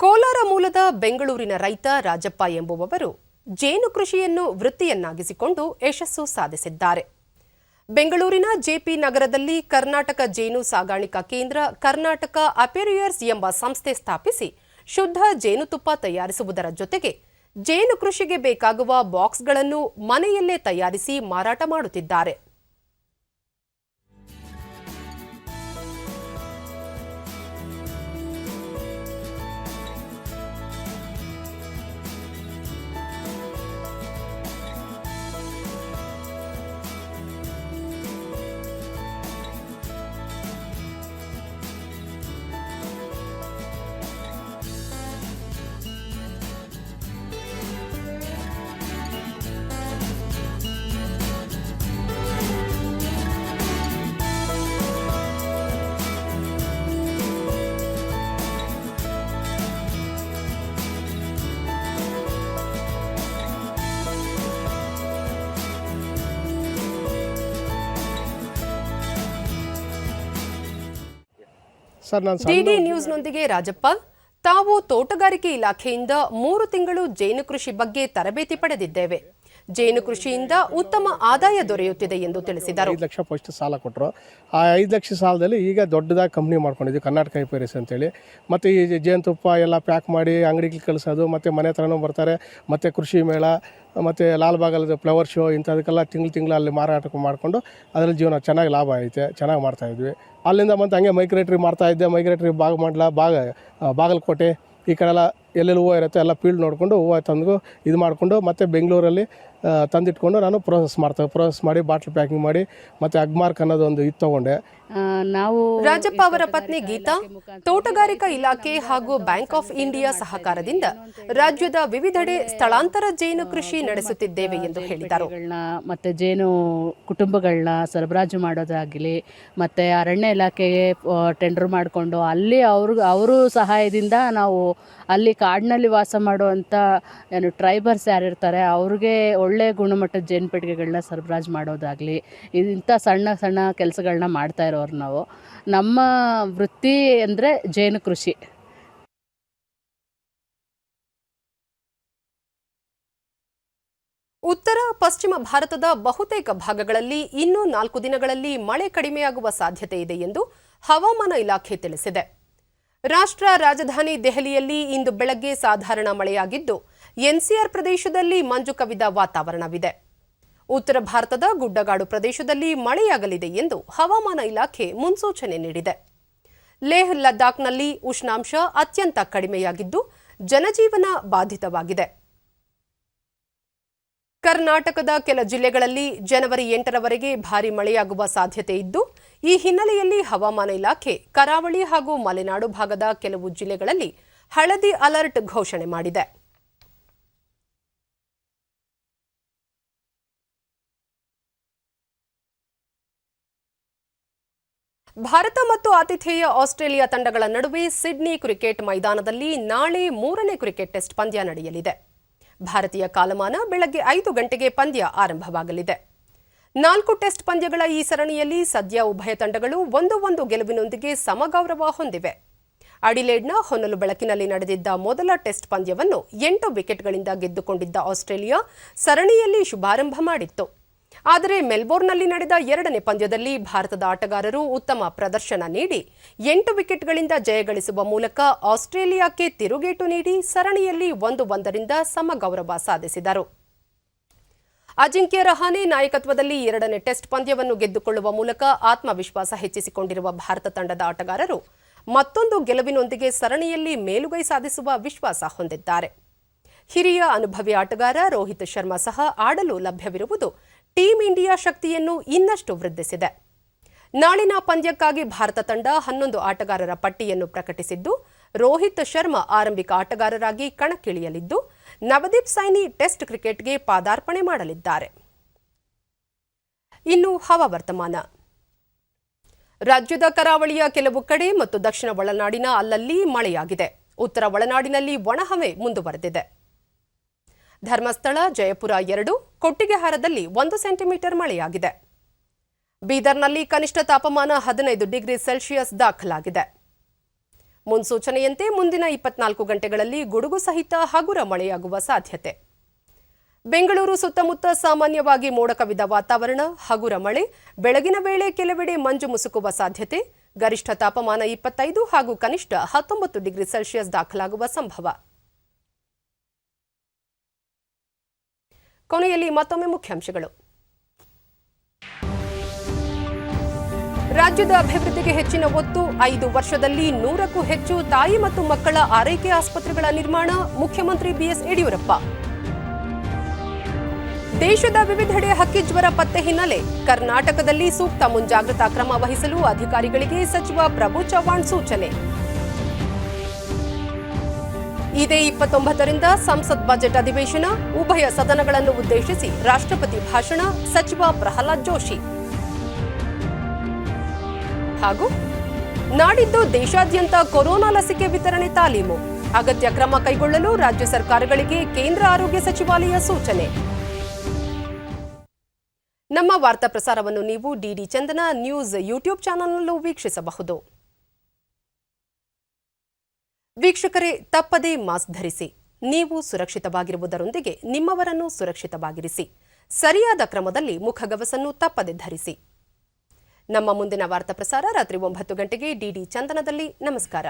ಕೋಲಾರ ಮೂಲದ ಬೆಂಗಳೂರಿನ ರೈತ ರಾಜಪ್ಪ ಎಂಬುವವರು ಜೇನು ಕೃಷಿಯನ್ನು ವೃತ್ತಿಯನ್ನಾಗಿಸಿಕೊಂಡು ಯಶಸ್ಸು ಸಾಧಿಸಿದ್ದಾರೆ. ಬೆಂಗಳೂರಿನ ಜೆಪಿ ನಗರದಲ್ಲಿ ಕರ್ನಾಟಕ ಜೇನು ಸಾಗಾಣಿಕಾ ಕೇಂದ್ರ ಕರ್ನಾಟಕ ಅಪೇರಿಯರ್ಸ್ ಎಂಬ ಸಂಸ್ಥೆ ಸ್ಥಾಪಿಸಿ ಶುದ್ಧ ಜೇನುತುಪ್ಪ ತಯಾರಿಸುವುದರ ಜೊತೆಗೆ ಜೇನು ಕೃಷಿಗೆ ಬೇಕಾಗುವ ಬಾಕ್ಸ್ಗಳನ್ನು ಮನೆಯಲ್ಲೇ ತಯಾರಿಸಿ ಮಾರಾಟ ಮಾಡುತ್ತಿದ್ದಾರೆ. ಡಿಡಿ ನ್ಯೂಸ್ನೊಂದಿಗೆ ರಾಜಪ್ಪ, ತಾವು ತೋಟಗಾರಿಕೆ ಇಲಾಖೆಯಿಂದ 3 ತಿಂಗಳು ಜೇನು ಕೃಷಿ ಬಗ್ಗೆ ತರಬೇತಿ ಪಡೆದಿದ್ದೇವೆ. ಜೇನು ಕೃಷಿಯಿಂದ ಉತ್ತಮ ಆದಾಯ ದೊರೆಯುತ್ತಿದೆ ಎಂದು ತಿಳಿಸಿದರು. 5 ಲಕ್ಷ ಫಸ್ಟ್ ಸಾಲ ಕೊಟ್ಟರು. ಆ 5 ಲಕ್ಷ ಸಾಲದಲ್ಲಿ ಈಗ ದೊಡ್ಡದಾಗಿ ಕಂಪ್ನಿ ಮಾಡ್ಕೊಂಡಿದ್ವಿ, ಕರ್ನಾಟಕ ಅಪೇರಿಯರ್ಸ್ ಅಂತೇಳಿ. ಮತ್ತು ಈ ಜೇನುತುಪ್ಪ ಎಲ್ಲ ಪ್ಯಾಕ್ ಮಾಡಿ ಅಂಗಡಿಗೆ ಕಳಿಸೋದು, ಮತ್ತು ಮನೆ ಹತ್ರನೂ ಬರ್ತಾರೆ, ಮತ್ತು ಕೃಷಿ ಮೇಳ, ಮತ್ತು ಲಾಲ್ಬಾಗಲ್ಲಿ ಫ್ಲವರ್ ಶೋ ಇಂಥದಕ್ಕೆಲ್ಲ ತಿಂಗಳು ಅಲ್ಲಿ ಮಾರಾಟ ಮಾಡಿಕೊಂಡು ಅದರಲ್ಲಿ ಜೀವನ ಚೆನ್ನಾಗಿ ಲಾಭ ಐತೆ, ಚೆನ್ನಾಗಿ ಮಾಡ್ತಾಯಿದ್ವಿ. ಅಲ್ಲಿಂದ ಮತ್ತು ಹಂಗೆ ಮೈಗ್ರೇಟ್ರಿ ಮಾಡ್ತಾಯಿದ್ದೆ. ಮೈಗ್ರೇಟ್ರಿ ಬಾಗಲಕೋಟೆ ಈ ಕಡೆ ಎಲ್ಲ ಎಲ್ಲೆಲ್ಲಿ ಹೂವು ಇರುತ್ತೆ ಎಲ್ಲ ಫೀಲ್ಡ್ ನೋಡಿಕೊಂಡು ಹೂವು ತಂದು ಇದು ಮಾಡಿಕೊಂಡು ಮತ್ತು ಬೆಂಗಳೂರಲ್ಲಿ ತಂದಿಟ್ಕೊಂಡು ನಾನು ಪ್ರೋಸೆಸ್ ಮಾಡಿ ಬಾಟ್ಲ್ ಪ್ಯಾಕಿಂಗ್ ಮಾಡಿ ಮತ್ತು ಅಗ್ಮಾರ್ಕ್ ಅನ್ನೋದು ಒಂದು ಇದು ತೊಗೊಂಡೆ. ರಾಜಪ್ಪ ಅವರ ಪತ್ನಿ ಗೀತಾ ತೋಟಗಾರಿಕಾ ಇಲಾಖೆ ಹಾಗೂ ಬ್ಯಾಂಕ್ ಆಫ್ ಇಂಡಿಯಾ ಸಹಕಾರದಿಂದ ರಾಜ್ಯದ ವಿವಿಧೆಡೆ ಸ್ಥಳಾಂತರ ಜೇನು ಕೃಷಿ ನಡೆಸುತ್ತಿದ್ದೇವೆ ಎಂದು ಹೇಳಿದರು. ಮತ್ತೆ ಜೇನು ಕುಟುಂಬಗಳನ್ನ ಸರಬರಾಜು ಮಾಡೋದಾಗಲಿ, ಮತ್ತೆ ಅರಣ್ಯ ಇಲಾಖೆಗೆ ಟೆಂಡರ್ ಮಾಡಿಕೊಂಡು ಅಲ್ಲಿ ಅವರು ಸಹಾಯದಿಂದ ನಾವು ಅಲ್ಲಿ ಕಾಡಿನಲ್ಲಿ ವಾಸ ಮಾಡುವಂಥ ಟ್ರೈಬರ್ಸ್ ಯಾರಿರ್ತಾರೆ ಅವ್ರಿಗೆ ಒಳ್ಳೆ ಗುಣಮಟ್ಟದ ಜೇನು ಪೆಟ್ಟಿಗೆಗಳನ್ನ ಸರಬರಾಜು ಮಾಡೋದಾಗಲಿ, ಇಂಥ ಸಣ್ಣ ಸಣ್ಣ ಕೆಲಸಗಳನ್ನ ಮಾಡ್ತಾ ಇರೋರು ನಾವು. ನಮ್ಮ ವೃತ್ತಿ ಅಂದರೆ ಜೇನು ಕೃಷಿ. ಉತ್ತರ ಪಶ್ಚಿಮ ಭಾರತದ ಬಹುತೇಕ ಭಾಗಗಳಲ್ಲಿ ಇನ್ನೂ 4 ದಿನಗಳಲ್ಲಿ ಮಳೆ ಕಡಿಮೆಯಾಗುವ ಸಾಧ್ಯತೆ ಇದೆ ಎಂದು ಹವಾಮಾನ ಇಲಾಖೆ ತಿಳಿಸಿದೆ. ರಾಷ್ಟ್ರ ರಾಜಧಾನಿ ದೆಹಲಿಯಲ್ಲಿ ಇಂದು ಬೆಳಗ್ಗೆ ಸಾಧಾರಣ ಮಳೆಯಾಗಿದ್ದು ಎನ್ಸಿಆರ್ ಪ್ರದೇಶದಲ್ಲಿ ಮಂಜು ಕವಿದ ವಾತಾವರಣವಿದೆ. ಉತ್ತರ ಭಾರತದ ಗುಡ್ಡಗಾಡು ಪ್ರದೇಶದಲ್ಲಿ ಮಳೆಯಾಗಲಿದೆ ಎಂದು ಹವಾಮಾನ ಇಲಾಖೆ ಮುನ್ಸೂಚನೆ ನೀಡಿದೆ. ಲೇಹ್ ಲದ್ದಾಖ್ನಲ್ಲಿ ಉಷ್ಣಾಂಶ ಅತ್ಯಂತ ಕಡಿಮೆಯಾಗಿದ್ದು ಜನಜೀವನ ಬಾಧಿತವಾಗಿದೆ. ಕರ್ನಾಟಕದ ಕೆಲ ಜಿಲ್ಲೆಗಳಲ್ಲಿ ಜನವರಿ 8ರವರೆಗೆ ಭಾರೀ ಮಳೆಯಾಗುವ ಸಾಧ್ಯತೆ ಇದ್ದು, ಈ ಹಿನ್ನೆಲೆಯಲ್ಲಿ ಹವಾಮಾನ ಇಲಾಖೆ ಕರಾವಳಿ ಹಾಗೂ ಮಲೆನಾಡು ಭಾಗದ ಕೆಲವು ಜಿಲ್ಲೆಗಳಲ್ಲಿ ಹಳದಿ ಅಲರ್ಟ್ ಘೋಷಣೆ ಮಾಡಿದೆ. ಭಾರತ ಮತ್ತು ಆತಿಥೇಯ ಆಸ್ಟ್ರೇಲಿಯಾ ತಂಡಗಳ ನಡುವೆ ಸಿಡ್ನಿ ಕ್ರಿಕೆಟ್ ಮೈದಾನದಲ್ಲಿ ನಾಳೆ 3ನೇ ಕ್ರಿಕೆಟ್ ಟೆಸ್ಟ್ ಪಂದ್ಯ ನಡೆಯಲಿದೆ. ಭಾರತೀಯ ಕಾಲಮಾನ ಬೆಳಗ್ಗೆ 5 ಗಂಟೆಗೆ ಪಂದ್ಯ ಆರಂಭವಾಗಲಿದೆ. 4 ಟೆಸ್ಟ್ ಪಂದ್ಯಗಳ ಈ ಸರಣಿಯಲ್ಲಿ ಸದ್ಯ ಉಭಯ ತಂಡಗಳು 1-1 ಗೆಲುವಿನೊಂದಿಗೆ ಸಮಗೌರವ ಹೊಂದಿವೆ. ಅಡಿಲೇಡ್ನ ಹೊನಲು ಬೆಳಕಿನಲ್ಲಿ ನಡೆದಿದ್ದ ಮೊದಲ ಟೆಸ್ಟ್ ಪಂದ್ಯವನ್ನು 8 ವಿಕೆಟ್ಗಳಿಂದ ಗೆದ್ದುಕೊಂಡಿದ್ದ ಆಸ್ಟ್ರೇಲಿಯಾ ಸರಣಿಯಲ್ಲಿ ಶುಭಾರಂಭ ಮಾಡಿತ್ತು. ಆದರೆ ಮೆಲ್ಬೋರ್ನ್ನಲ್ಲಿ ನಡೆದ 2ನೇ ಪಂದ್ಯದಲ್ಲಿ ಭಾರತದ ಆಟಗಾರರು ಉತ್ತಮ ಪ್ರದರ್ಶನ ನೀಡಿ 8 ವಿಕೆಟ್ಗಳಿಂದ ಜಯಗಳಿಸುವ ಮೂಲಕ ಆಸ್ಟ್ರೇಲಿಯಾಕ್ಕೆ ತಿರುಗೇಟು ನೀಡಿ ಸರಣಿಯಲ್ಲಿ 1-1ರಿಂದ ಸಮಗೌರವ ಸಾಧಿಸಿದರು. ಅಜಿಂಕ್ಯ ರಹಾನೆ ನಾಯಕತ್ವದಲ್ಲಿ 2ನೇ ಟೆಸ್ಟ್ ಪಂದ್ಯವನ್ನು ಗೆದ್ದುಕೊಳ್ಳುವ ಮೂಲಕ ಆತ್ಮವಿಶ್ವಾಸ ಹೆಚ್ಚಿಸಿಕೊಂಡಿರುವ ಭಾರತ ತಂಡದ ಆಟಗಾರರು ಮತ್ತೊಂದು ಗೆಲುವಿನೊಂದಿಗೆ ಸರಣಿಯಲ್ಲಿ ಮೇಲುಗೈ ಸಾಧಿಸುವ ವಿಶ್ವಾಸ ಹೊಂದಿದ್ದಾರೆ. ಹಿರಿಯ ಅನುಭವಿ ಆಟಗಾರ ರೋಹಿತ್ ಶರ್ಮಾ ಸಹ ಆಡಲು ಲಭ್ಯವಿರುವುದು ಟೀಂ ಇಂಡಿಯಾ ಶಕ್ತಿಯನ್ನು ಇನ್ನಷ್ಟು ವೃದ್ಧಿಸಿದೆ. ನಾಳಿನ ಪಂದ್ಯಕ್ಕಾಗಿ ಭಾರತ ತಂಡ 11 ಆಟಗಾರರ ಪಟ್ಟಿಯನ್ನು ಪ್ರಕಟಿಸಿದ್ದು, ರೋಹಿತ್ ಶರ್ಮಾ ಆರಂಭಿಕ ಆಟಗಾರರಾಗಿ ಕಣಕ್ಕಿಳಿಯಲಿದ್ದು, ನವದೀಪ್ ಸೈನಿ ಟೆಸ್ಟ್ ಕ್ರಿಕೆಟ್ಗೆ ಪಾದಾರ್ಪಣೆ ಮಾಡಲಿದ್ದಾರೆ. ಇನ್ನು ಹವಾವರ್ತಮಾನ. ರಾಜ್ಯದ ಕರಾವಳಿಯ ಕೆಲವು ಕಡೆ ಮತ್ತು ದಕ್ಷಿಣ ಒಳನಾಡಿನ ಅಲ್ಲಲ್ಲಿ ಮಳೆಯಾಗಿದೆ. ಉತ್ತರ ಒಳನಾಡಿನಲ್ಲಿ ಒಣಹವೆ ಮುಂದುವರೆದಿದೆ. ಧರ್ಮಸ್ಥಳ, ಜಯಪುರ 2, ಕೊಟ್ಟಿಗೆಹಾರದಲ್ಲಿ 1 ಸೆಂಟಿಮೀಟರ್ ಮಳೆಯಾಗಿದೆ. ಬೀದರ್ನಲ್ಲಿ ಕನಿಷ್ಠ ತಾಪಮಾನ 15 ಡಿಗ್ರಿ ಸೆಲ್ಸಿಯಸ್ ದಾಖಲಾಗಿದೆ. ಮುನ್ಸೂಚನೆಯಂತೆ ಮುಂದಿನ 24 ಗಂಟೆಗಳಲ್ಲಿ ಗುಡುಗು ಸಹಿತ ಹಗುರ ಮಳೆಯಾಗುವ ಸಾಧ್ಯತೆ. ಬೆಂಗಳೂರು ಸುತ್ತಮುತ್ತ ಸಾಮಾನ್ಯವಾಗಿ ಮೋಡ ಕವಿದ ವಾತಾವರಣ, ಹಗುರ ಮಳೆ, ಬೆಳಗಿನ ವೇಳೆ ಕೆಲವೆಡೆ ಮಂಜು ಮುಸುಕುವ ಸಾಧ್ಯತೆ. ಗರಿಷ್ಠ ತಾಪಮಾನ 25 ಹಾಗೂ ಕನಿಷ್ಠ 19 ಡಿಗ್ರಿ ಸೆಲ್ಸಿಯಸ್ ದಾಖಲಾಗುವ ಸಂಭವ. ಕೊನೆಯಲ್ಲಿ ಮತ್ತೊಮ್ಮೆ ಮುಖ್ಯಾಂಶಗಳು. ರಾಜ್ಯದ ಅಭಿವೃದ್ಧಿಗೆ ಹೆಚ್ಚಿನ ಒತ್ತು. 5 ವರ್ಷದಲ್ಲಿ 100ಕ್ಕೂ ಹೆಚ್ಚು ತಾಯಿ ಮತ್ತು ಮಕ್ಕಳ ಆರೈಕೆ ಆಸ್ಪತ್ರೆಗಳ ನಿರ್ಮಾಣ. ಮುಖ್ಯಮಂತ್ರಿ ಬಿಎಸ್ ಯಡಿಯೂರಪ್ಪ. ದೇಶದ ವಿವಿಧೆಡೆ ಹಕ್ಕಿಜ್ವರ ಪತ್ತೆ ಹಿನ್ನೆಲೆ ಕರ್ನಾಟಕದಲ್ಲಿ ಸೂಕ್ತ ಮುಂಜಾಗ್ರತಾ ಕ್ರಮ ವಹಿಸಲು ಅಧಿಕಾರಿಗಳಿಗೆ ಸಚಿವ ಪ್ರಭು ಚವ್ಹಾಣ್ ಸೂಚನೆ. ಇದೇ 29ರಿಂದ ಸಂಸತ್ ಬಜೆಟ್ ಅಧಿವೇಶನ. ಉಭಯ ಸದನಗಳನ್ನು ಉದ್ದೇಶಿಸಿ ರಾಷ್ಟ್ರಪತಿ ಭಾಷಣ. ಸಚಿವ ಪ್ರಹ್ಲಾದ್ ಜೋಶಿ. ಹಾಗೂ ನಾಡಿದ್ದು ದೇಶಾದ್ಯಂತ ಕೊರೋನಾ ಲಸಿಕೆ ವಿತರಣೆ ತಾಲೀಮು. ಅಗತ್ಯ ಕ್ರಮ ಕೈಗೊಳ್ಳಲು ರಾಜ್ಯ ಸರ್ಕಾರಗಳಿಗೆ ಕೇಂದ್ರ ಆರೋಗ್ಯ ಸಚಿವಾಲಯ ಸೂಚನೆ. ನಮ್ಮ ವಾರ್ತಾ ಪ್ರಸಾರವನ್ನು ನೀವು ಡಿಡಿ ಚಂದನ ನ್ಯೂಸ್ ಯೂಟ್ಯೂಬ್ ಚಾನೆಲ್ನಲ್ಲೂ ವೀಕ್ಷಿಸಬಹುದು. ವೀಕ್ಷಕರೇ, ತಪ್ಪದೇ ಮಾಸ್ಕ್ ಧರಿಸಿ. ನೀವು ಸುರಕ್ಷಿತವಾಗಿರುವುದರೊಂದಿಗೆ ನಿಮ್ಮವರನ್ನು ಸುರಕ್ಷಿತವಾಗಿರಿಸಿ. ಸರಿಯಾದ ಕ್ರಮದಲ್ಲಿ ಮುಖಗವಸನ್ನು ತಪ್ಪದೆ ಧರಿಸಿ. ನಮ್ಮ ಮುಂದಿನ ವಾರ್ತಾ ಪ್ರಸಾರ ರಾತ್ರಿ 9 ಗಂಟೆಗೆ ಡಿಡಿ ಚಂದನದಲ್ಲಿ. ನಮಸ್ಕಾರ.